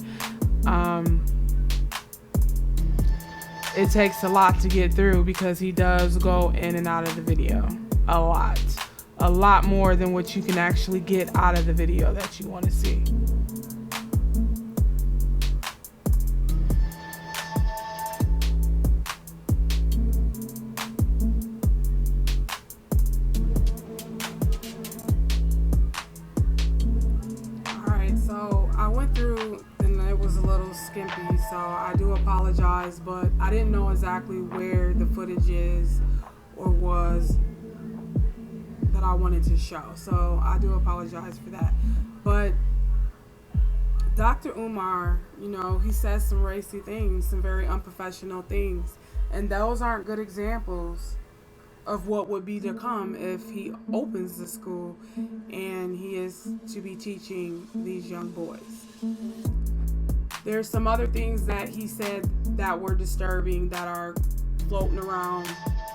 It takes a lot to get through because he does go in and out of the video a lot more than what you can actually get out of the video that you want to see. Alright, so I went through and it was a little skimpy, so I do apologize, but I didn't know exactly where the footage is or was that I wanted to show. So I do apologize for that. But Dr. Umar, you know, he says some racy things, some very unprofessional things. And those aren't good examples of what would be to come if he opens the school and he is to be teaching these young boys. There's some other things that he said that were disturbing that are floating around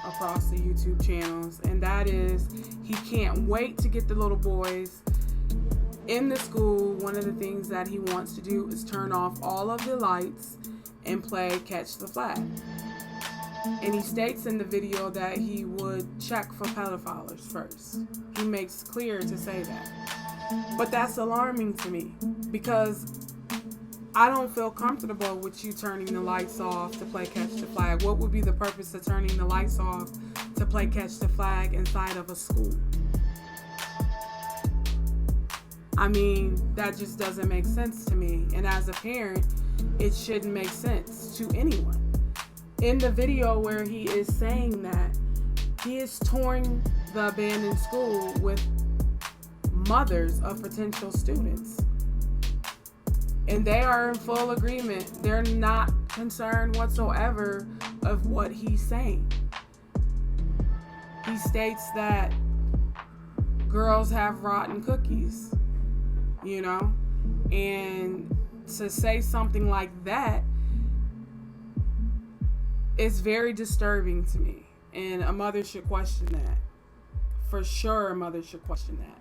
across the YouTube channels, and that is he can't wait to get the little boys in the school. One of the things that he wants to do is turn off all of the lights and play Catch the Flag. And he states in the video that he would check for pedophiles first. He makes clear to say that. But that's alarming to me because I don't feel comfortable with you turning the lights off to play Catch the Flag. What would be the purpose of turning the lights off to play Catch the Flag inside of a school? I mean, that just doesn't make sense to me. And as a parent, it shouldn't make sense to anyone. In the video where he is saying that, he is touring the abandoned school with mothers of potential students. And they are in full agreement. They're not concerned whatsoever of what he's saying. He states that girls have rotten cookies, you know? And to say something like that is very disturbing to me. And a mother should question that. For sure, a mother should question that.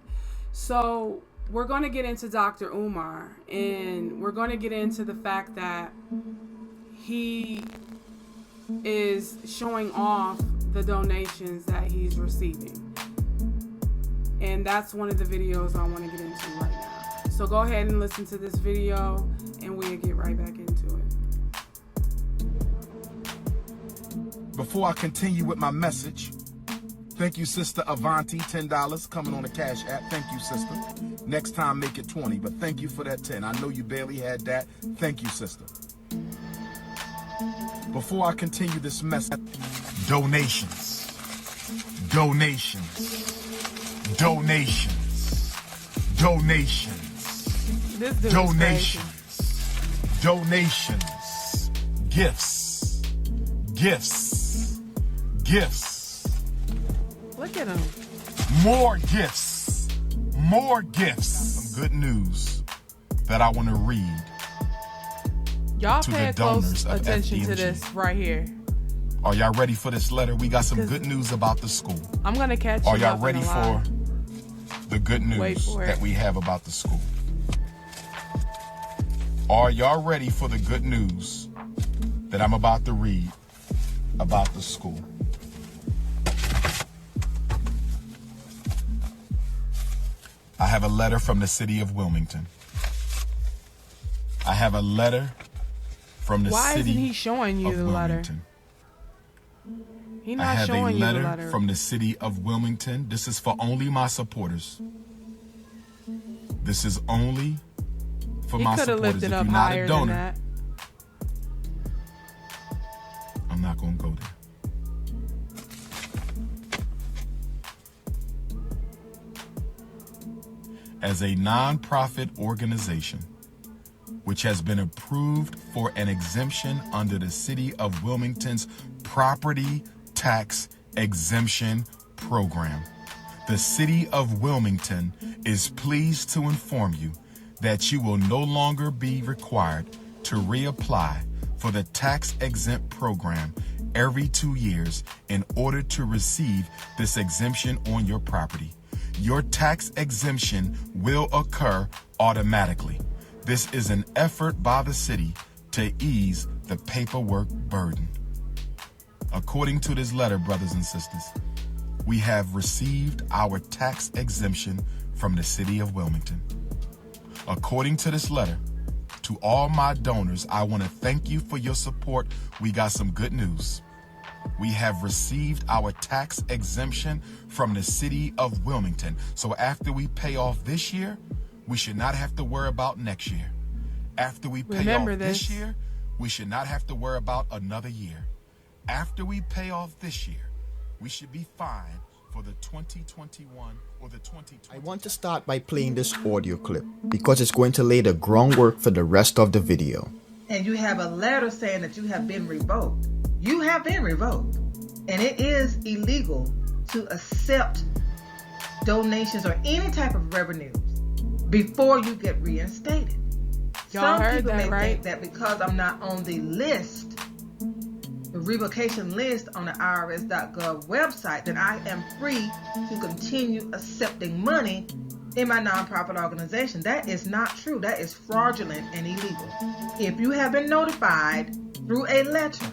So we're going to get into Dr. Umar, and we're going to get into the fact that he is showing off the donations that he's receiving. And that's one of the videos I want to get into right now. So go ahead and listen to this video, and we'll get right back into it. Before I continue with my message, thank you, Sister Avanti, $10 coming on the Cash App. Thank you, sister. Next time, make it 20, but thank you for that 10. I know you barely had that. Thank you, sister. Before I continue this message, donations, donations, donations, donations, donations, donations, gifts, gifts, gifts. Look at him. More gifts. More gifts. Some good news that I want to read. Y'all to pay the close donors of attention to FDMG. this right here. Are y'all ready for this letter? We got some good news about the school. I'm going to catch you Are up y'all in ready a lie. for the good news for it. that we have about the school? Are y'all ready for the good news that I'm about to read about the school? I have a letter from the city of Wilmington. I have a letter from the Why city isn't he showing you of the letter? Wilmington. He's I not have a showing you the letter letter. from the city of Wilmington. This is for only my supporters. This is only for my He could have supporters. lifted If up you're not higher a than donor, that. I'm not going to go there. As a non-profit organization which has been approved for an exemption under the City of Wilmington's Property Tax Exemption Program, the City of Wilmington is pleased to inform you that you will no longer be required to reapply for the tax-exempt program every 2 years in order to receive this exemption on your property. Your tax exemption will occur automatically. This is an effort by the city to ease the paperwork burden. According to this letter, brothers and sisters, we have received our tax exemption from the city of Wilmington. According to this letter, to all my donors, I want to thank you for your support. We got some good news. We have received our tax exemption from the city of Wilmington. So after we pay off this year, we should not have to worry about next year. After we pay off this year, we should not have to worry about another year. After we pay off this year, we should be fine for the 2021 or the 2020. I want to start by playing this audio clip because it's going to lay the groundwork for the rest of the video. And you have a letter saying that you have been revoked. You have been revoked. And it is illegal to accept donations or any type of revenues before you get reinstated. Y'all heard that, may right? think that because I'm not on the list, the revocation list on the IRS.gov website, that I am free to continue accepting money in my nonprofit organization. That is not true. That is fraudulent and illegal. If you have been notified through a letter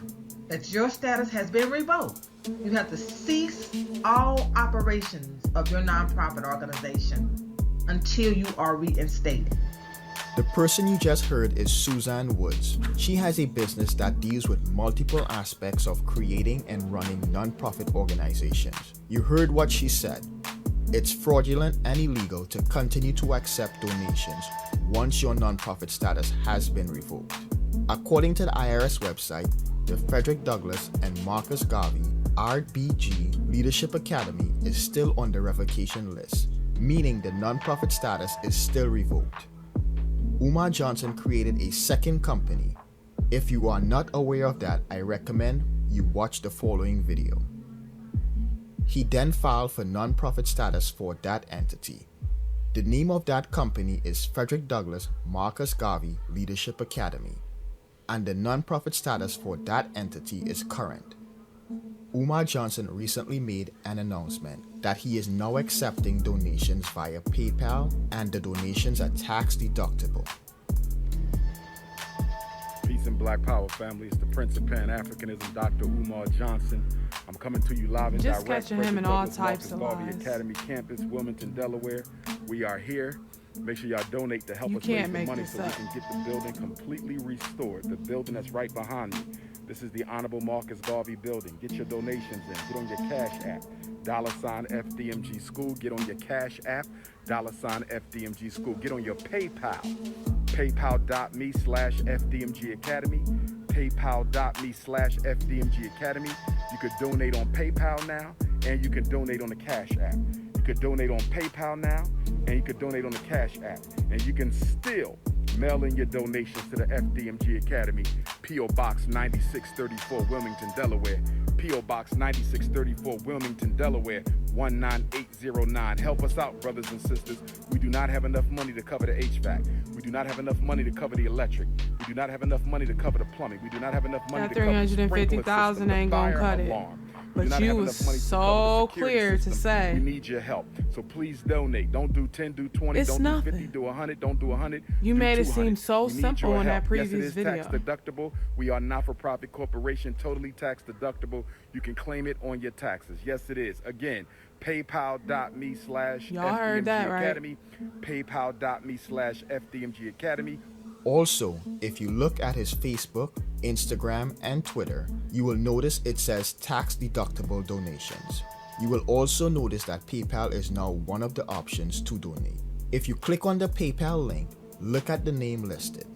that your status has been revoked, you have to cease all operations of your nonprofit organization until you are reinstated. The person you just heard is Suzanne Woods. She has a business that deals with multiple aspects of creating and running nonprofit organizations. You heard what she said. It's fraudulent and illegal to continue to accept donations once your nonprofit status has been revoked. According to the IRS website, the Frederick Douglass and Marcus Garvey RBG Leadership Academy is still on the revocation list, meaning the nonprofit status is still revoked. Umar Johnson created a second company. If you are not aware of that, I recommend you watch the following video. He then filed for nonprofit status for that entity. The name of that company is Frederick Douglass Marcus Garvey Leadership Academy, and the nonprofit status for that entity is current. Umar Johnson recently made an announcement that he is now accepting donations via PayPal, and the donations are tax deductible. Peace and Black Power, family. It's the Prince of Pan-Africanism, Dr. Umar Johnson. I'm coming to you live and Just direct. catching him in all types of Garvey lies. Academy Campus, Wilmington, Delaware. We are here. Make sure y'all donate to help You us raise can't the make money this so we up. can get the building completely restored. The building that's right behind me. This is the Honorable Marcus Garvey building. Get your donations in. Get on your Cash App. $FDMG School. Get on your Cash App. $FDMG School. Get on your PayPal. PayPal.me/FDMG Academy. PayPal.me/FDMG Academy. You could donate on PayPal now, and you can donate on the Cash App. You could donate on PayPal now, and you could donate on the Cash App. And you can still mail in your donations to the FDMG Academy, P.O. Box 9634, Wilmington, Delaware. P.O. Box 9634, Wilmington, Delaware, 19809. Help us out, brothers and sisters. We do not have enough money to cover the HVAC. We do not have enough money to cover the electric. We do not have enough money to cover the plumbing. We do not have enough money That to cover the sprinkler system, $350,000 ain't the gonna fire cut it. alarm. But you was so clear to say. We need your help. So please donate. Don't do 10, do 20, It's don't nothing. do 50, do 100, don't do 100. You do made it 200. seem so We need simple your in that help. previous yes, it is video. tax deductible. We are not-for-profit corporation, totally tax deductible. You can claim it on your taxes. Yes, it is. Again, PayPal.me/FDMG Y'all heard that, right? Academy. PayPal.me/FDMG Academy. Also, if you look at his Facebook, Instagram, and Twitter, you will notice it says tax deductible donations. You will also notice that PayPal is now one of the options to donate. If you click on the PayPal link, look at the name listed.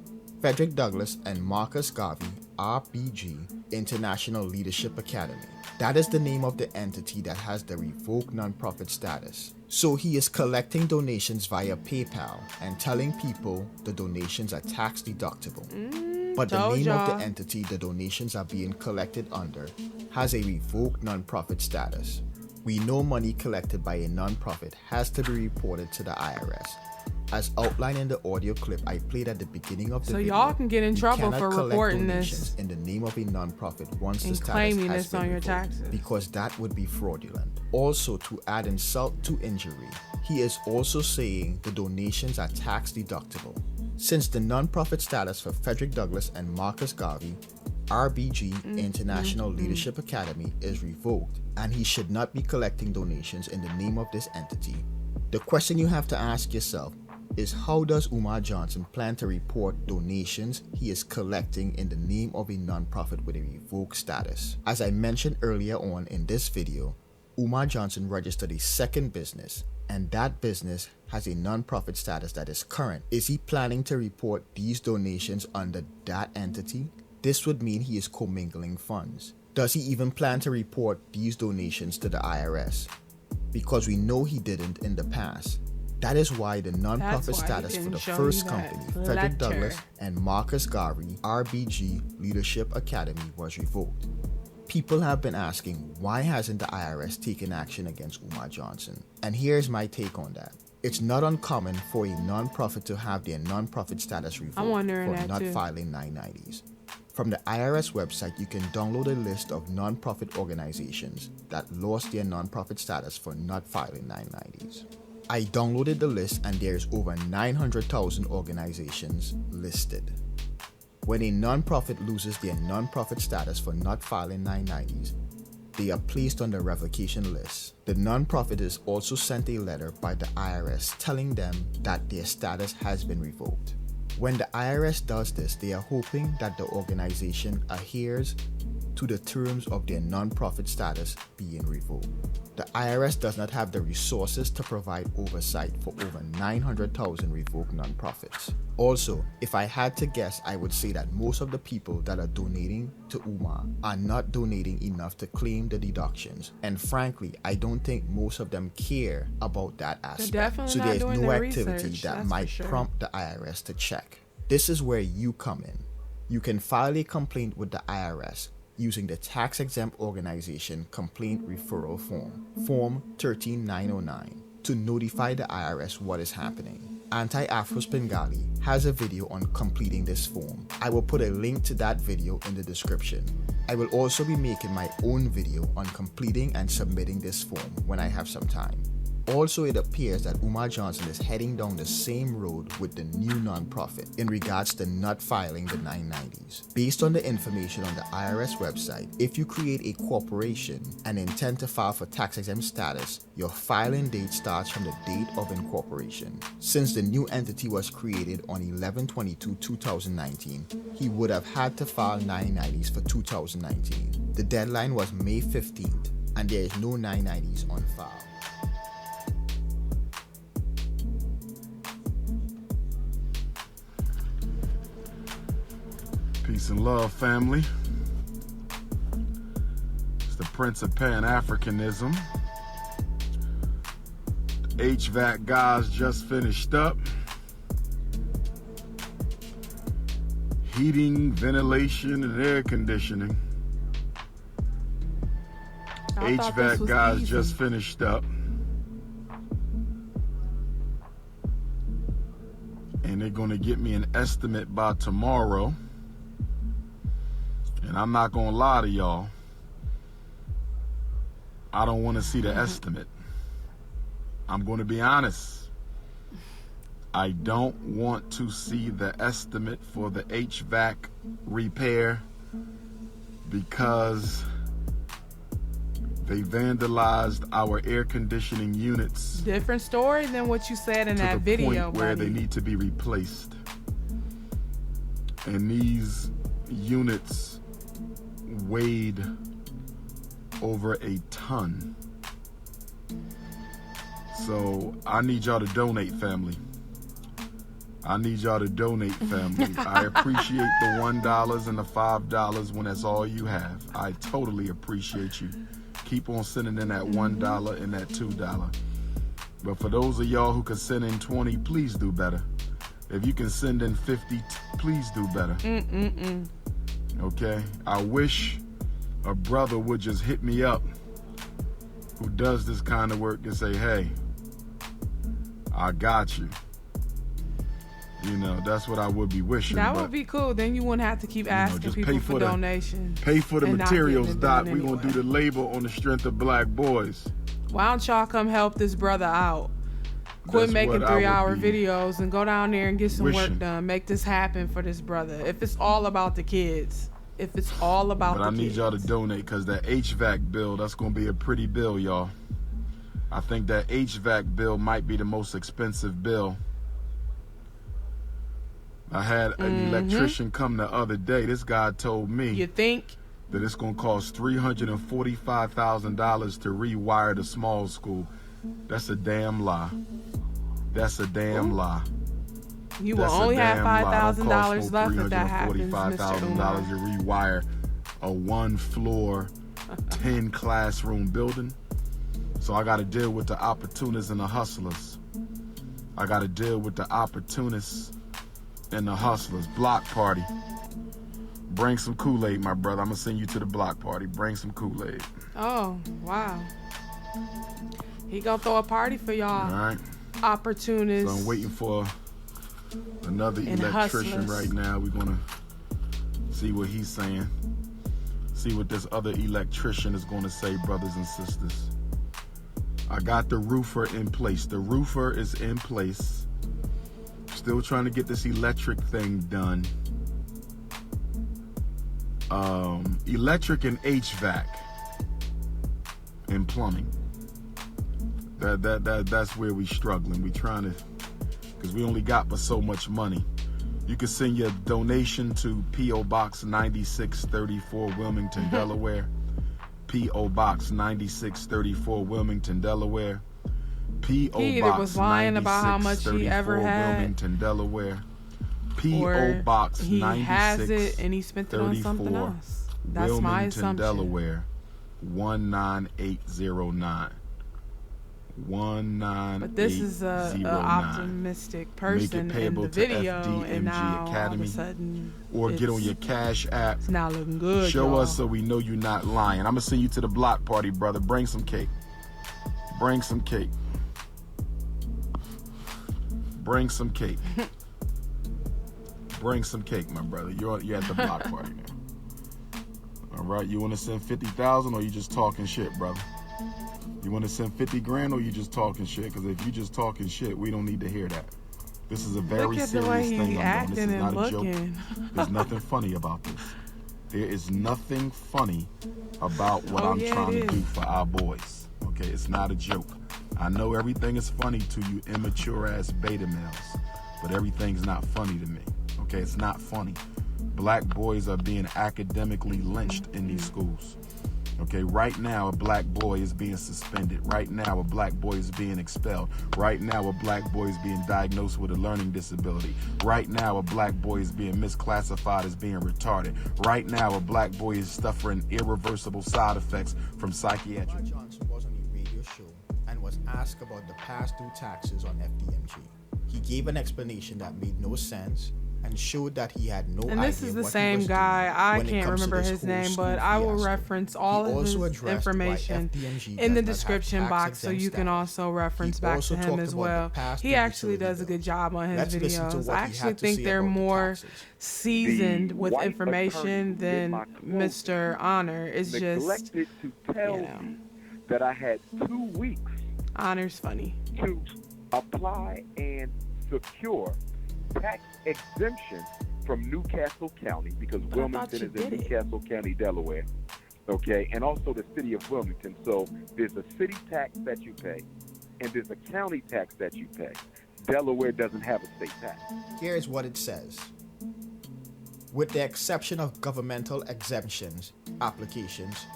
Frederick Douglass and Marcus Garvey RBG International Leadership Academy. That is the name of the entity that has the revoked nonprofit status. So he is collecting donations via PayPal and telling people the donations are tax deductible. But the told name y'all. of the entity the donations are being collected under has a revoked nonprofit status. We know money collected by a nonprofit has to be reported to the IRS. As outlined in the audio clip I played at the beginning of the So video, y'all can get in you trouble cannot for collect reporting donations this in the name of a nonprofit once the and status claiming has this been on your revoked, taxes. because that would be fraudulent. Also, to add insult to injury, he is also saying the donations are tax deductible. Since the nonprofit status for Frederick Douglass and Marcus Garvey RBG International Leadership Academy is revoked, and he should not be collecting donations in the name of this entity. The question you have to ask yourself is, how does Umar Johnson plan to report donations he is collecting in the name of a nonprofit with a revoked status? As I mentioned earlier on in this video, Umar Johnson registered a second business, and that business has a nonprofit status that is current. Is he planning to report these donations under that entity? This would mean he is commingling funds. Does he even plan to report these donations to the IRS? because we know he didn't in the past. That is why the non-profit status for the first company, Frederick Douglass and Marcus Garvey RBG Leadership Academy, was revoked. People have been asking, why hasn't the IRS taken action against Umar Johnson? And here's my take on that. It's not uncommon for a non-profit to have their non-profit status revoked for not filing 990s. From the IRS website, you can download a list of non-profit organizations that lost their non-profit status for not filing 990s. I downloaded the list and there's over 900,000 organizations listed. When a non-profit loses their non-profit status for not filing 990s, they are placed on the revocation list. The non-profit is also sent a letter by the IRS telling them that their status has been revoked. When the IRS does this, they are hoping that the organization adheres to the terms of their non-profit status being revoked. The IRS does not have the resources to provide oversight for over 900,000 revoked nonprofits. Also, if I had to guess, I would say that most of the people that are donating to Umar are not donating enough to claim the deductions. And frankly, I don't think most of them care about that aspect. So there's no activity that might prompt the IRS to check. This is where you come in. You can file a complaint with the IRS using the tax-exempt organization complaint referral form, Form 13909, to notify the IRS what is happening. Anti-Afros Bengali has a video on completing this form. I will put a link to that video in the description. I will also be making my own video on completing and submitting this form when I have some time. Also, it appears that Umar Johnson is heading down the same road with the new nonprofit in regards to not filing the 990s. Based on the information on the IRS website, if you create a corporation and intend to file for tax-exempt status, your filing date starts from the date of incorporation. Since the new entity was created on 11/22/2019, he would have had to file 990s for 2019. The deadline was May 15th, and there is no 990s on file. Peace and love, family. It's the Prince of Pan-Africanism. The HVAC guys just finished up. Heating, ventilation, and air conditioning. HVAC guys just finished up. And they're going to get me an estimate by tomorrow. And I'm not gonna lie to y'all, I don't want to see the estimate. I'm gonna be honest. I don't want to see the estimate for the HVAC repair because they vandalized our air conditioning units. Different story than what you said in that video, to the point where buddy. they need to be replaced. And these units weighed over a ton. So I need y'all to donate, family. I need y'all to donate, family. I appreciate the $1 and the $5 when that's all you have. I totally appreciate you. Keep on sending in that $1 and that $2. But for those of y'all who can send in 20, please do better. If you can send in 50, please do better. Okay? I wish a brother would just hit me up who does this kind of work and say, hey, I got you. You know, that's what I would be wishing. That would be cool. Then you wouldn't have to keep asking people for donations. Pay for the materials, Doc. We're going to do the labor on the strength of black boys. Why don't y'all come help this brother out? Quit making 3-hour videos and go down there and get some work done. Make this happen for this brother. If it's all about the kids. If it's all about the kids. But I need y'all to donate because that HVAC bill, that's going to be a pretty bill, y'all. I think that HVAC bill might be the most expensive bill. I had an electrician come the other day. This guy told me that it's going to cost $345,000 to rewire the small school. That's a damn lie. That's a damn lie. You will only have $5,000 left if that happens, Mr. Umar. $345,000 to rewire a 1-floor, 10-classroom building. So So I got to deal with the opportunists and the hustlers. I got to deal with the opportunists and the hustlers. Block party. Bring some Kool-Aid, my brother. I'm going to send you to the block party. Bring some Kool-Aid. Oh, wow. He gonna throw a party for y'all. All right. Opportunists. So I'm waiting for another electrician hustlers. right now. We're going to see what he's saying. See what this other electrician is going to say, brothers and sisters. I got the roofer in place. The roofer is in place. Still trying to get this electric thing done. Electric and HVAC and plumbing. That's where we struggling. We trying to, because we only got but so much money. You can send your donation to P.O. Box 9634, Wilmington, Delaware. P.O. Box 9634, Wilmington, Delaware. P.O. Box was lying about how much he ever had, Wilmington, Delaware. P.O. Box 9634, he has it and he spent it on something else. That's Wilmington, my assumption. Delaware 19809. 19809. But this is a optimistic person in the video, and now all of a sudden, or get on your Cash App. It's not looking good. Show y'all. us so we know you're not lying. I'm gonna send you to the block party, brother. Bring some cake. Bring some cake. Bring some cake. Bring some cake, my brother. You're at the block party now. All right. You want to send 50,000, or you just talking shit, brother? You want to send 50 grand, or you just talking shit? Because if you just talking shit, we don't need to hear that. This is a very serious thing I'm doing. This is not a joke. There's nothing funny about this. There is nothing funny about what I'm trying to do for our boys. Okay, it's not a joke. I know everything is funny to you immature ass beta males, but everything's not funny to me. Okay, it's not funny. Black boys are being academically lynched in these schools. Okay, right now a black boy is being suspended. Right now a black boy is being expelled. Right now a black boy is being diagnosed with a learning disability. Right now a black boy is being misclassified as being retarded. Right now a black boy is suffering irreversible side effects from psychiatric. Umar Johnson was on a radio show and was asked about the past due taxes on FDMG. He gave an explanation that made no sense and showed that he had no idea. And this is the same guy. I can't remember his name, but I will reference all of his information in the description box, so you can also reference back to him as well. He actually does a good job on his videos. I actually think they're more seasoned with information than Mr. Honor. It's just, to tell you that I had 2 weeks. Honor's funny. To apply and secure tax exemption from Newcastle County, because Wilmington is in Newcastle County, Delaware. Okay, and also the city of Wilmington. So there's a city tax that you pay, and there's a county tax that you pay. Delaware doesn't have a state tax. Here's what it says. With the exception of governmental exemptions applications,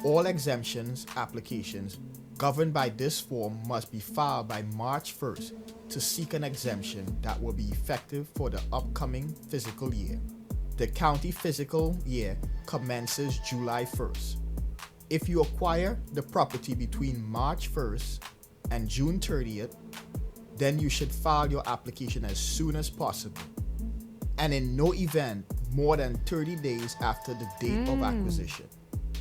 all exemptions applications governed by this form must be filed by March 1st to seek an exemption that will be effective for the upcoming fiscal year. The county fiscal year commences July 1st. If you acquire the property between March 1st and June 30th, then you should file your application as soon as possible, and in no event more than 30 days after the date of acquisition.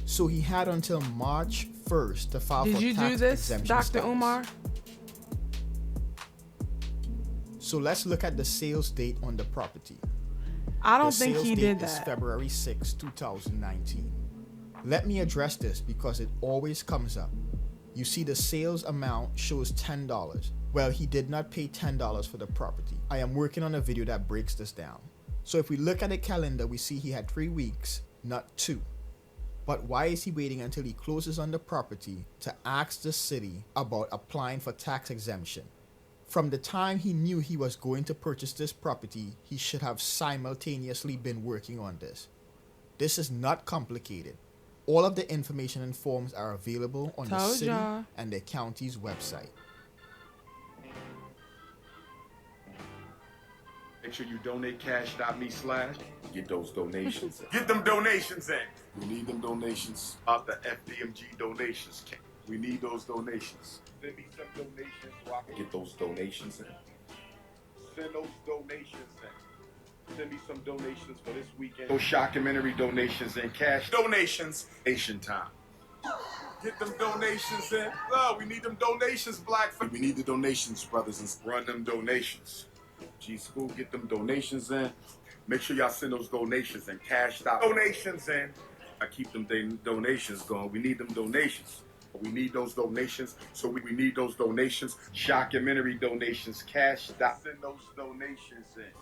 So he had until March 1st to file for tax exemption. Did you do this, Dr. Umar? So let's look at the sales date on the property. I don't think he did that. The sales date is February 6, 2019. Let me address this because it always comes up. You see the sales amount shows $10. Well, he did not pay $10 for the property. I am working on a video that breaks this down. So if we look at the calendar, we see he had 3 weeks, not 2. But why is he waiting until he closes on the property to ask the city about applying for tax exemption? From the time he knew he was going to purchase this property, he should have simultaneously been working on this. This is not complicated. All of the information and forms are available on the city and the county's website. Make sure you donate cash.me/ Get those donations in. Get them donations in. We need them donations out the FDMG donations. We need those donations. Send me some donations so I can get those donations in. Send those donations in. Send me some donations for this weekend. Those documentary donations in, cash donations. Nation time. Get them donations in. Oh, we need them donations, black. We need the donations, brothers, and run them donations. G School, get them donations in. Make sure y'all send those donations in. Cash donations in. I keep them donations going. We need them donations. We need those donations. So we need those donations. Documentary donations. Cash. Send those donations in.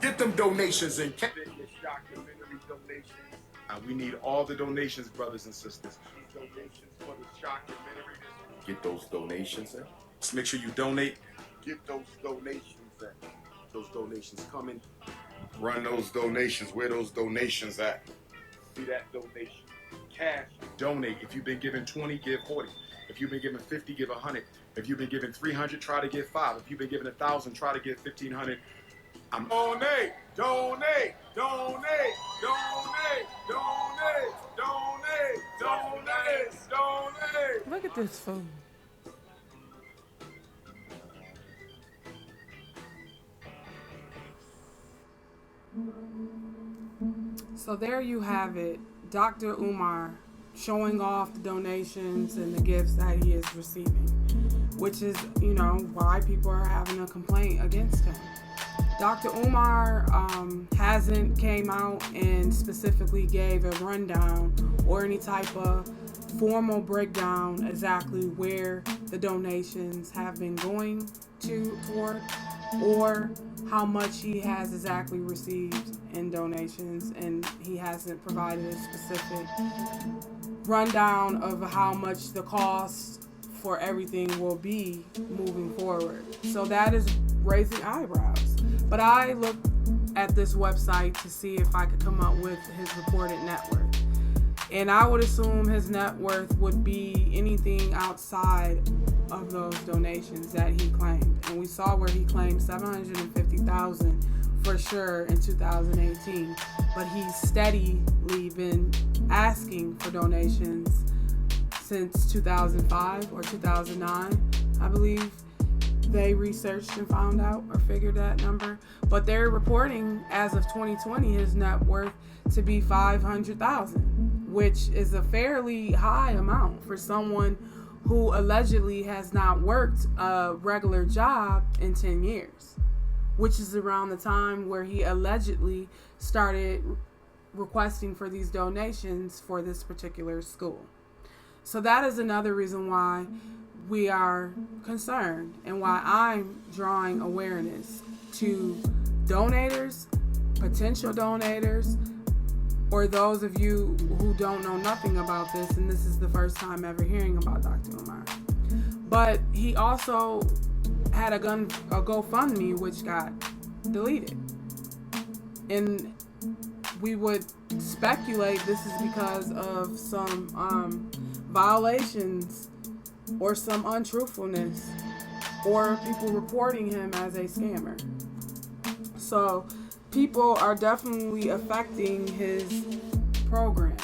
Get them donations in. Send your documentary donations. We need all the donations, brothers and sisters. These donations for the documentary. Get those donations in. Just make sure you donate. Get those donations in. Those donations coming. Run those donations. Where those donations at? See that donation. Cash. Donate. If you've been given 20, give 40. If you've been given 50, give 100. If you've been given 300, try to give 5. If you've been given 1,000, try to give 1,500. Donate, donate, donate, donate, donate, donate, donate, donate. Look at this fool. So there you have it, Dr. Umar showing off the donations and the gifts that he is receiving, which is, why people are having a complaint against him. Dr. Umar hasn't came out and specifically gave a rundown or any type of formal breakdown exactly where the donations have been going toward or how much he has exactly received in donations, and he hasn't provided a specific rundown of how much the cost for everything will be moving forward. So that is raising eyebrows. But I looked at this website to see if I could come up with his reported net worth. And I would assume his net worth would be anything outside of those donations that he claimed. And we saw where he claimed $750,000 for sure in 2018. But he's steadily been asking for donations since 2005 or 2009, I believe. They researched and found out or figured that number. But they're reporting as of 2020 his net worth to be $500,000, which is a fairly high amount for someone who allegedly has not worked a regular job in 10 years, which is around the time where he allegedly started requesting for these donations for this particular school. So that is another reason why we are concerned and why I'm drawing awareness to donators, potential donators, or those of you who don't know nothing about this, and this is the first time ever hearing about Dr. Umar. But he also had a GoFundMe which got deleted. And we would speculate this is because of some violations or some untruthfulness or people reporting him as a scammer. So people are definitely affecting his program.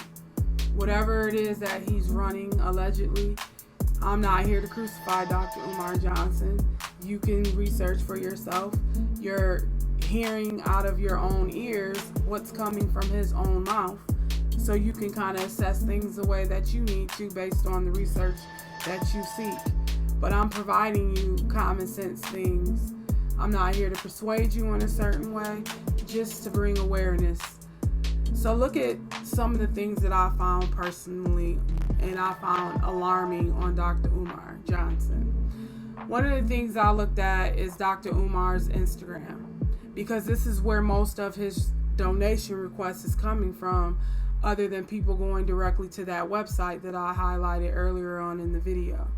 Whatever it is that he's running allegedly, I'm not here to crucify Dr. Umar Johnson. You can research for yourself. You're hearing out of your own ears what's coming from his own mouth. So you can kind of assess things the way that you need to based on the research that you seek. But I'm providing you common sense things. I'm not here to persuade you in a certain way, just to bring awareness. So look at some of the things that I found personally and I found alarming on Dr. Umar Johnson. One of the things I looked at is Dr. Umar's Instagram, because this is where most of his donation requests is coming from, other than people going directly to that website that I highlighted earlier on in the video.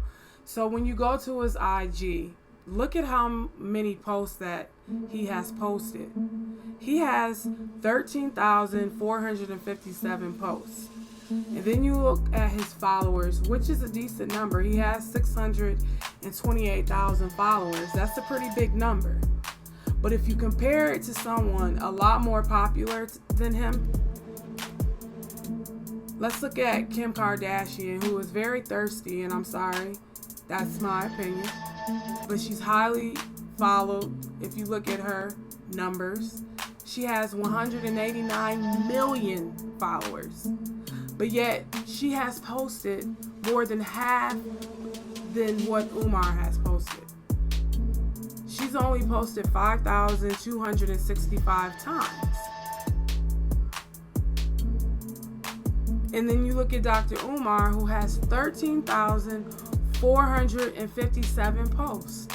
So when you go to his IG, look at how many posts that he has posted. He has 13,457 posts. And then you look at his followers, which is a decent number. He has 628,000 followers. That's a pretty big number. But if you compare it to someone a lot more popular than him, Let's look at Kim Kardashian, who is very thirsty, and I'm sorry, that's my opinion, but she's highly followed. If you look at her numbers, she has 189 million followers, but yet she has posted more than half than what Umar has posted. She's only posted 5,265 times. And then you look at Dr. Umar, who has 13,457 posts.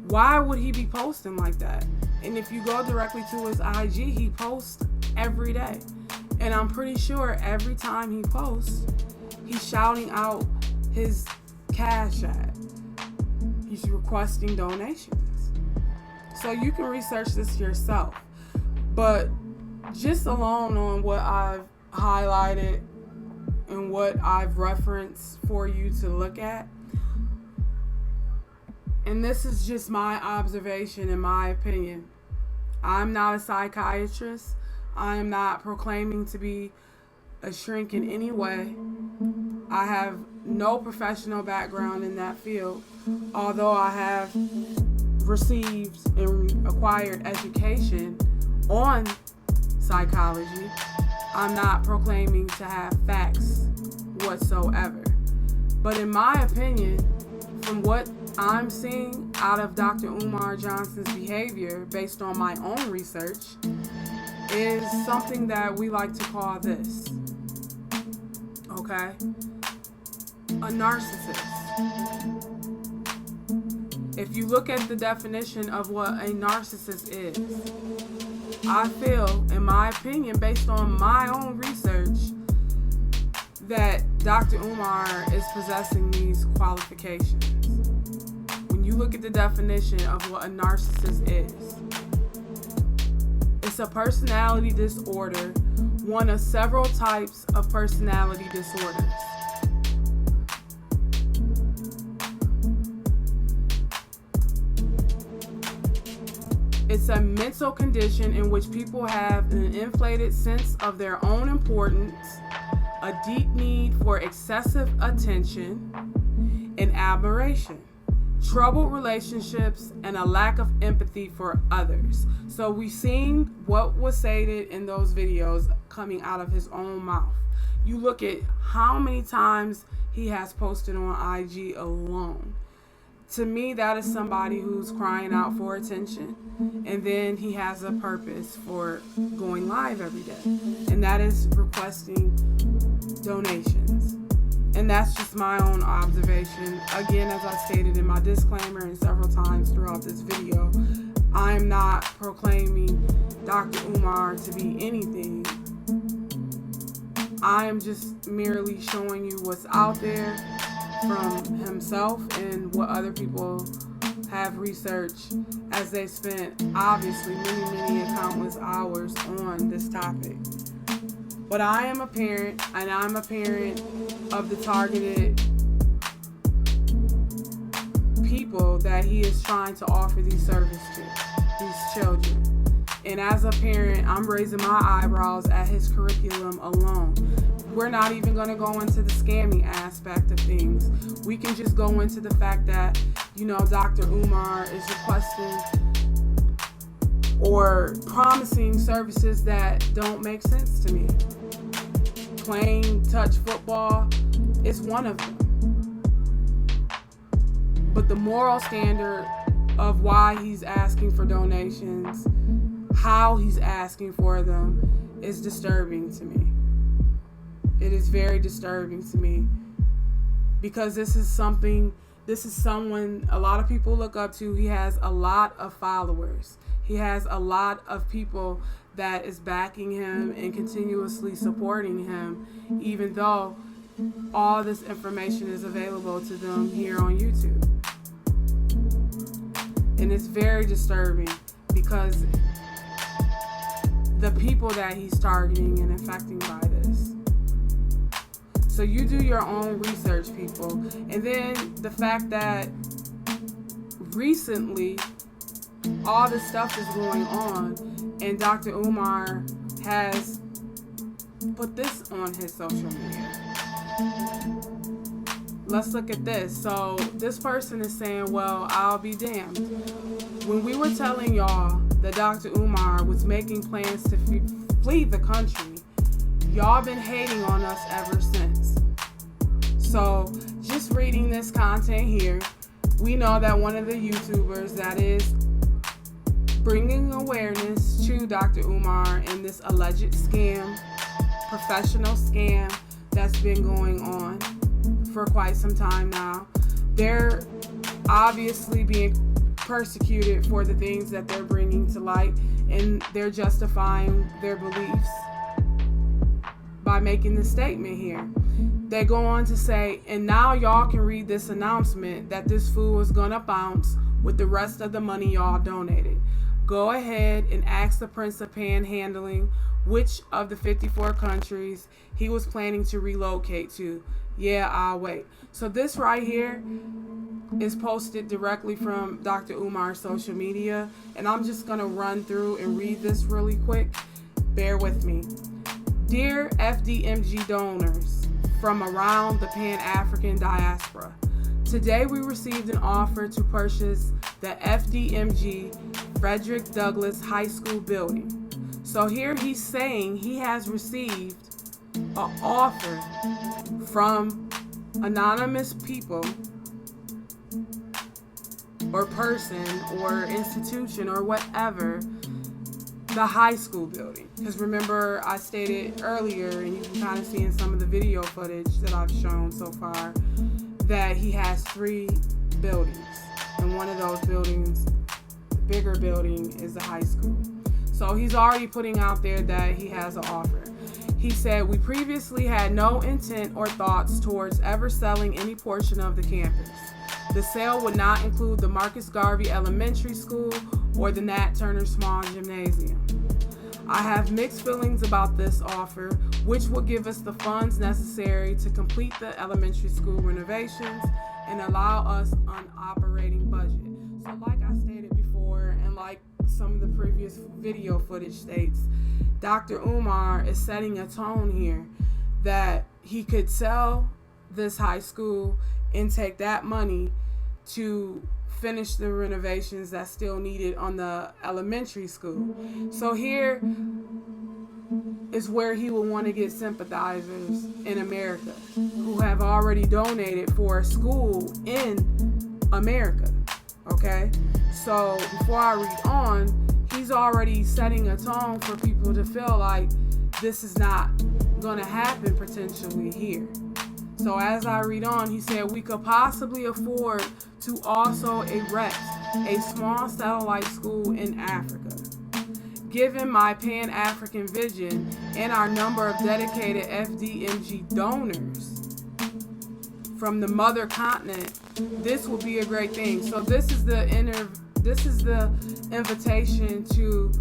Why would he be posting like that? And if you go directly to his IG, he posts every day. And I'm pretty sure every time he posts, he's shouting out his Cash App. He's requesting donations. So you can research this yourself. But just alone on what I've highlighted and what I've referenced for you to look at, and this is just my observation and my opinion. I'm not a psychiatrist. I am not proclaiming to be a shrink in any way. I have no professional background in that field, although I have received and acquired education on psychology. I'm not proclaiming to have facts whatsoever. But in my opinion, from what I'm seeing out of Dr. Umar Johnson's behavior based on my own research is something that we like to call this, okay? A narcissist. If you look at the definition of what a narcissist is, I feel, in my opinion, based on my own research, that Dr. Umar is possessing these qualifications. When you look at the definition of what a narcissist is, it's a personality disorder, one of several types of personality disorders. It's a mental condition in which people have an inflated sense of their own importance, a deep need for excessive attention and admiration, troubled relationships, and a lack of empathy for others. So we've seen what was stated in those videos coming out of his own mouth. You look at how many times he has posted on IG alone. To me, that is somebody who's crying out for attention, and then he has a purpose for going live every day, and that is requesting donations. And that's just my own observation. Again, as I stated in my disclaimer and several times throughout this video, I'm not proclaiming Dr. Umar to be anything. I am just merely showing you what's out there from himself and what other people have researched as they spent obviously many countless hours on this topic. But I am a parent, and I'm a parent of the targeted people that he is trying to offer these services to, these children. And as a parent, I'm raising my eyebrows at his curriculum alone. We're not even going to go into the scamming aspect of things. We can just go into the fact that, Dr. Umar is requesting or promising services that don't make sense to me. Playing touch football is one of them. But the moral standard of why he's asking for donations, how he's asking for them, is disturbing to me. It is very disturbing to me, because this is someone a lot of people look up to. He has a lot of followers. He has a lot of people that is backing him and continuously supporting him, even though all this information is available to them here on YouTube. And it's very disturbing, because the people that he's targeting and affecting by this. So you do your own research, people. And then the fact that recently all this stuff is going on, and Dr. Umar has put this on his social media. Let's look at this. So this person is saying, well, I'll be damned. When we were telling y'all that Dr. Umar was making plans to flee the country, y'all been hating on us ever since. So just reading this content here, we know that one of the YouTubers that is bringing awareness to Dr. Umar in this alleged scam, professional scam that's been going on for quite some time now. They're obviously being persecuted for the things that they're bringing to light, and they're justifying their beliefs by making this statement here. They go on to say, and now y'all can read this announcement that this fool is gonna bounce with the rest of the money y'all donated. Go ahead and ask the Prince of Panhandling which of the 54 countries he was planning to relocate to. Yeah, I'll wait. So this right here is posted directly from Dr. Umar's social media, and I'm just gonna run through and read this really quick. Bear with me. Dear FDMG donors from around the Pan-African diaspora, today we received an offer to purchase the FDMG Frederick Douglass High School building. So here he's saying he has received an offer from anonymous people or person or institution or whatever, the high school building. Because remember, I stated earlier, and you can kind of see in some of the video footage that I've shown so far, that he has 3 buildings. And one of those buildings, the bigger building, is the high school. So he's already putting out there that he has an offer. He said, we previously had no intent or thoughts towards ever selling any portion of the campus. The sale would not include the Marcus Garvey Elementary School or the Nat Turner Small Gymnasium. I have mixed feelings about this offer, which will give us the funds necessary to complete the elementary school renovations and allow us an operating budget. So like I stated before, and like some of the previous video footage states, Dr. Umar is setting a tone here that he could sell this high school and take that money to finish the renovations that's still needed on the elementary school. So here is where he will want to get sympathizers in America who have already donated for a school in America. Okay? So before I read on, he's already setting a tone for people to feel like this is not going to happen potentially here. So as I read on, he said, we could possibly afford to also erect a small satellite school in Africa. Given my Pan-African vision and our number of dedicated FDMG donors from the mother continent, this will be a great thing. So this is the invitation to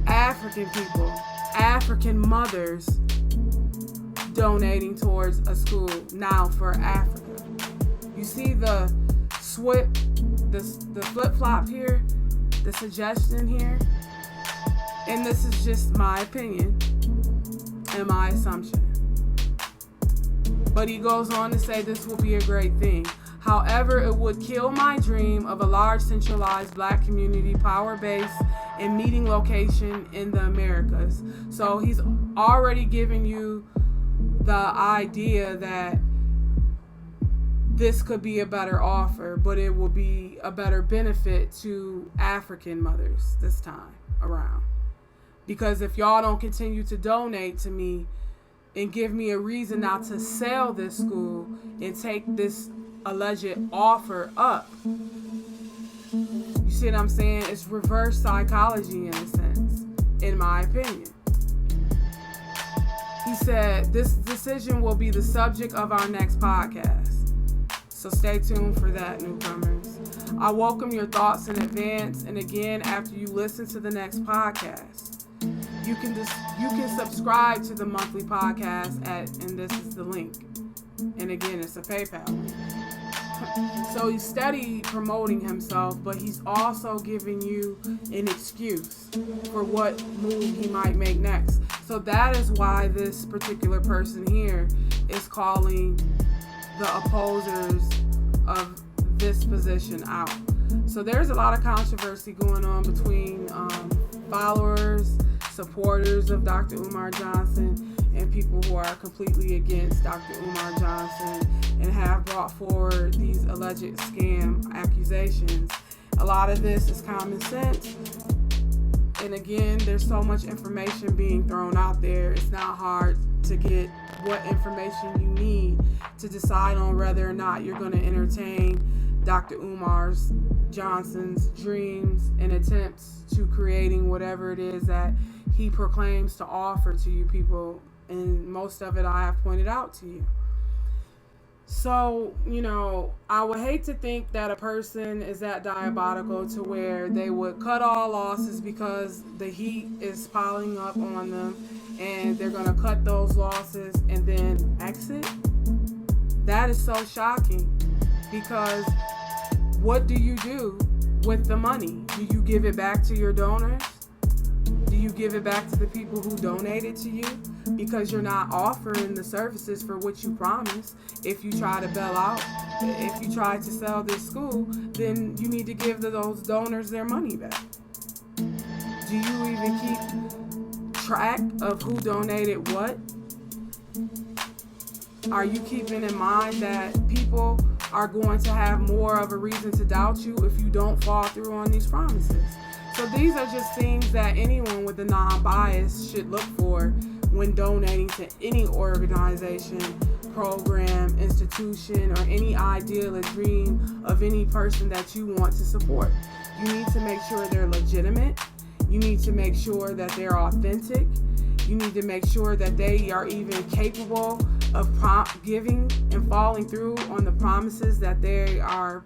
African people, African mothers donating towards a school now for Africa. You see the flip-flop here, the suggestion here, and this is just my opinion and my assumption. But he goes on to say this will be a great thing. However, it would kill my dream of a large centralized Black community power base and meeting location in the Americas. So he's already giving you the idea that this could be a better offer, but it will be a better benefit to African mothers this time around. Because if y'all don't continue to donate to me and give me a reason not to sell this school and take this alleged offer up, you see what I'm saying? It's reverse psychology in a sense, in my opinion. He said, this decision will be the subject of our next podcast. So stay tuned for that, newcomers. I welcome your thoughts in advance, and again, after you listen to the next podcast, you can subscribe to the monthly podcast and this is the link. And again, it's a PayPal link. So he's steady promoting himself, but he's also giving you an excuse for what move he might make next. So that is why this particular person here is calling the opposers of this position out. So there's a lot of controversy going on between followers, supporters of Dr. Umar Johnson, and people who are completely against Dr. Umar Johnson and have brought forward these alleged scam accusations. A lot of this is common sense. And again, there's so much information being thrown out there. It's not hard to get what information you need to decide on whether or not you're going to entertain Dr. Umar Johnson's dreams and attempts to creating whatever it is that he proclaims to offer to you people. And most of it I have pointed out to you. So, I would hate to think that a person is that diabolical to where they would cut all losses because the heat is piling up on them and they're going to cut those losses and then exit. That is so shocking, because what do you do with the money? Do you give it back to your donors? Do you give it back to the people who donated to you? Because you're not offering the services for which you promised. If you try to bail out, if you try to sell this school, then you need to give those donors their money back. Do you even keep track of who donated what? Are you keeping in mind that people are going to have more of a reason to doubt you if you don't fall through on these promises? So these are just things that anyone with a non-bias should look for when donating to any organization, program, institution, or any ideal or dream of any person that you want to support. You need to make sure they're legitimate. You need to make sure that they're authentic. You need to make sure that they are even capable of giving and following through on the promises that they are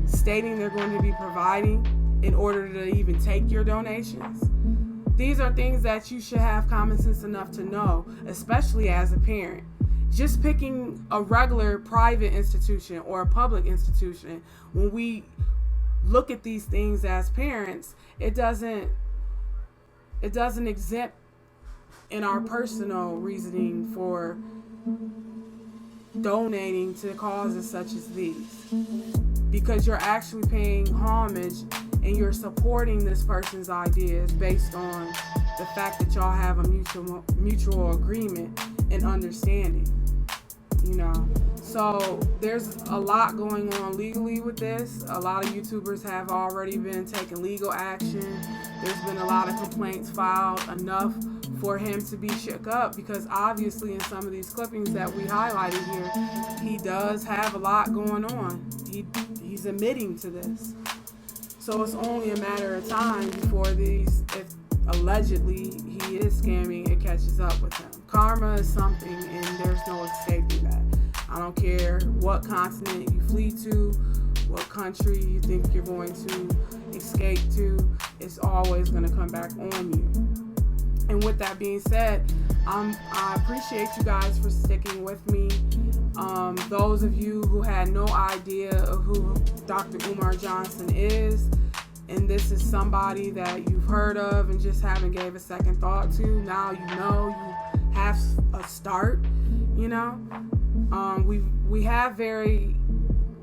stating they're going to be providing in order to even take your donations. These are things that you should have common sense enough to know, especially as a parent. Just picking a regular private institution or a public institution, when we look at these things as parents, it doesn't exempt in our personal reasoning for donating to causes such as these, because you're actually paying homage and you're supporting this person's ideas based on the fact that y'all have a mutual agreement and understanding. So there's a lot going on legally with this. A lot of YouTubers have already been taking legal action. There's been a lot of complaints filed, enough for him to be shook up, because obviously in some of these clippings that we highlighted here, he does have a lot going on. He's admitting to this. So it's only a matter of time before if allegedly he is scamming, it catches up with him. Karma is something, and there's no escaping that. I don't care what continent you flee to, what country you think you're going to escape to, it's always going to come back on you. And with that being said, I appreciate you guys for sticking with me. Those of you who had no idea of who Dr. Umar Johnson is, and this is somebody that you've heard of and just haven't gave a second thought to, now you have a start. We have very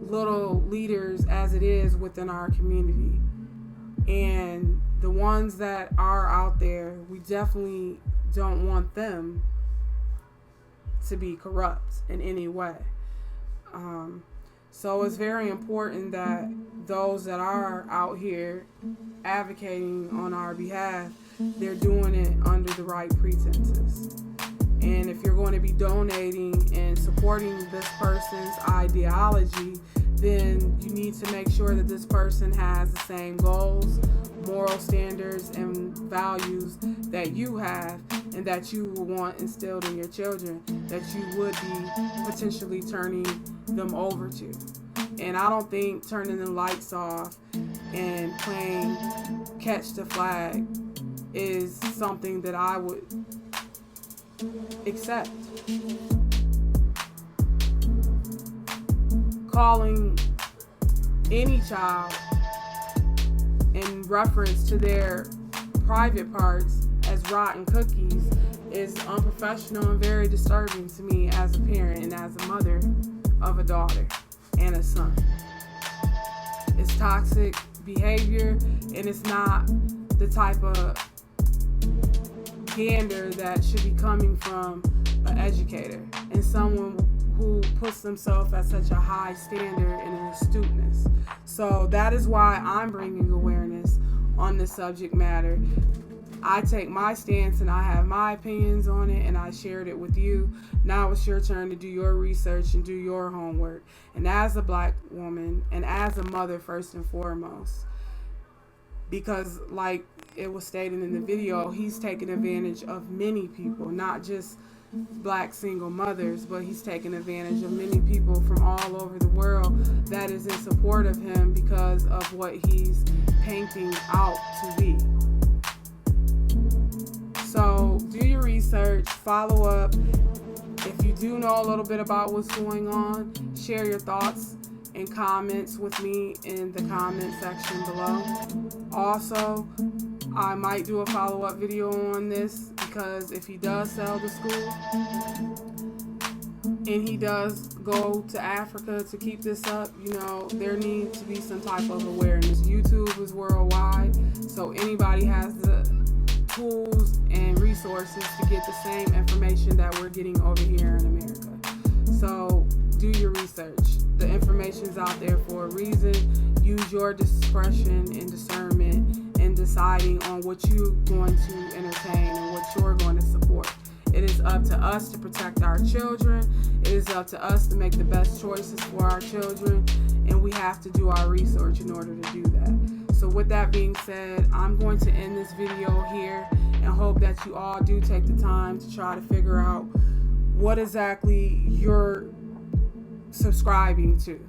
little leaders as it is within our community, and the ones that are out there, we definitely don't want them to be corrupt in any way. So it's very important that those that are out here advocating on our behalf, they're doing it under the right pretenses. And if you're going to be donating and supporting this person's ideology, then you need to make sure that this person has the same goals, moral standards, and values that you have, and that you want instilled in your children, that you would be potentially turning them over to. And I don't think turning the lights off and playing catch the flag is something that I would accept. calling any child in reference to their private parts as rotten cookies is unprofessional and very disturbing to me as a parent and as a mother of a daughter and a son. It's toxic behavior, and it's not the type of gander that should be coming from an educator and someone who puts themselves at such a high standard and an astuteness. So that is why I'm bringing awareness on this subject matter. I take my stance and I have my opinions on it, and I shared it with you. Now it's your turn to do your research and do your homework. And as a black woman and as a mother, first and foremost, because like it was stated in the video, he's taking advantage of many people, not just black single mothers, but he's taking advantage of many people from all over the world that is in support of him because of what he's painting out to be. So do your research, follow up. If you do know a little bit about what's going on, share your thoughts and comments with me in the comment section below. Also, I might do a follow-up video on this, because if he does sell the school and he does go to Africa to keep this up, you know, there needs to be some type of awareness. YouTube is worldwide, so anybody has the tools and resources to get the same information that we're getting over here in America. So do your research. The information's out there for a reason. Use your discretion and discernment in deciding on what you're going to entertain and what you're going to support. It is up to us to protect our children. It is up to us to make the best choices for our children, and we have to do our research in order to do that. So with that being said, I'm going to end this video here and hope that you all do take the time to try to figure out what exactly you're subscribing to.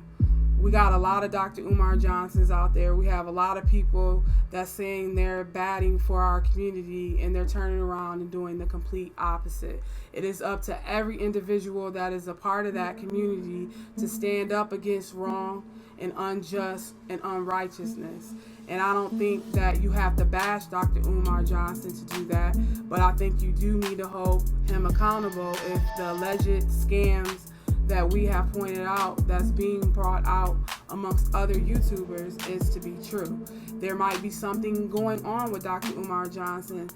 We got a lot of Dr. Umar Johnsons out there. We have a lot of people that's saying they're batting for our community, and they're turning around and doing the complete opposite. It is up to every individual that is a part of that community to stand up against wrong and unjust and unrighteousness. And I don't think that you have to bash Dr. Umar Johnson to do that, but I think you do need to hold him accountable if the alleged scams that we have pointed out that's being brought out amongst other YouTubers is to be true. There might be something going on with Dr. Umar Johnson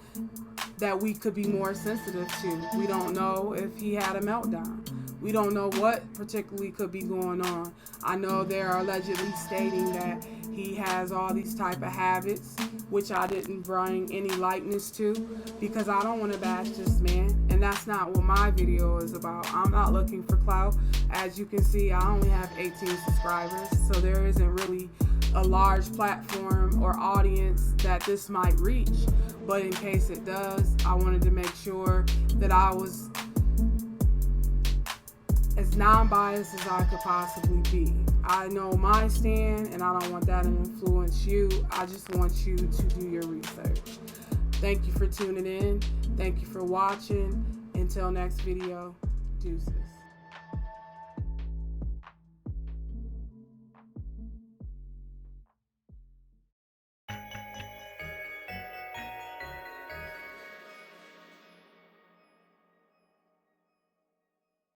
that we could be more sensitive to. We don't know if he had a meltdown. We don't know what particularly could be going on. I know they're allegedly stating that he has all these type of habits, which I didn't bring any likeness to, because I don't want to bash this man, and that's not what my video is about. I'm not looking for clout. As you can see, I only have 18 subscribers, so there isn't really a large platform or audience that this might reach. But in case it does, I wanted to make sure that I was as non-biased as I could possibly be. I know my stand, and I don't want that to influence you. I just want you to do your research. Thank you for tuning in. Thank you for watching. Until next video, deuces.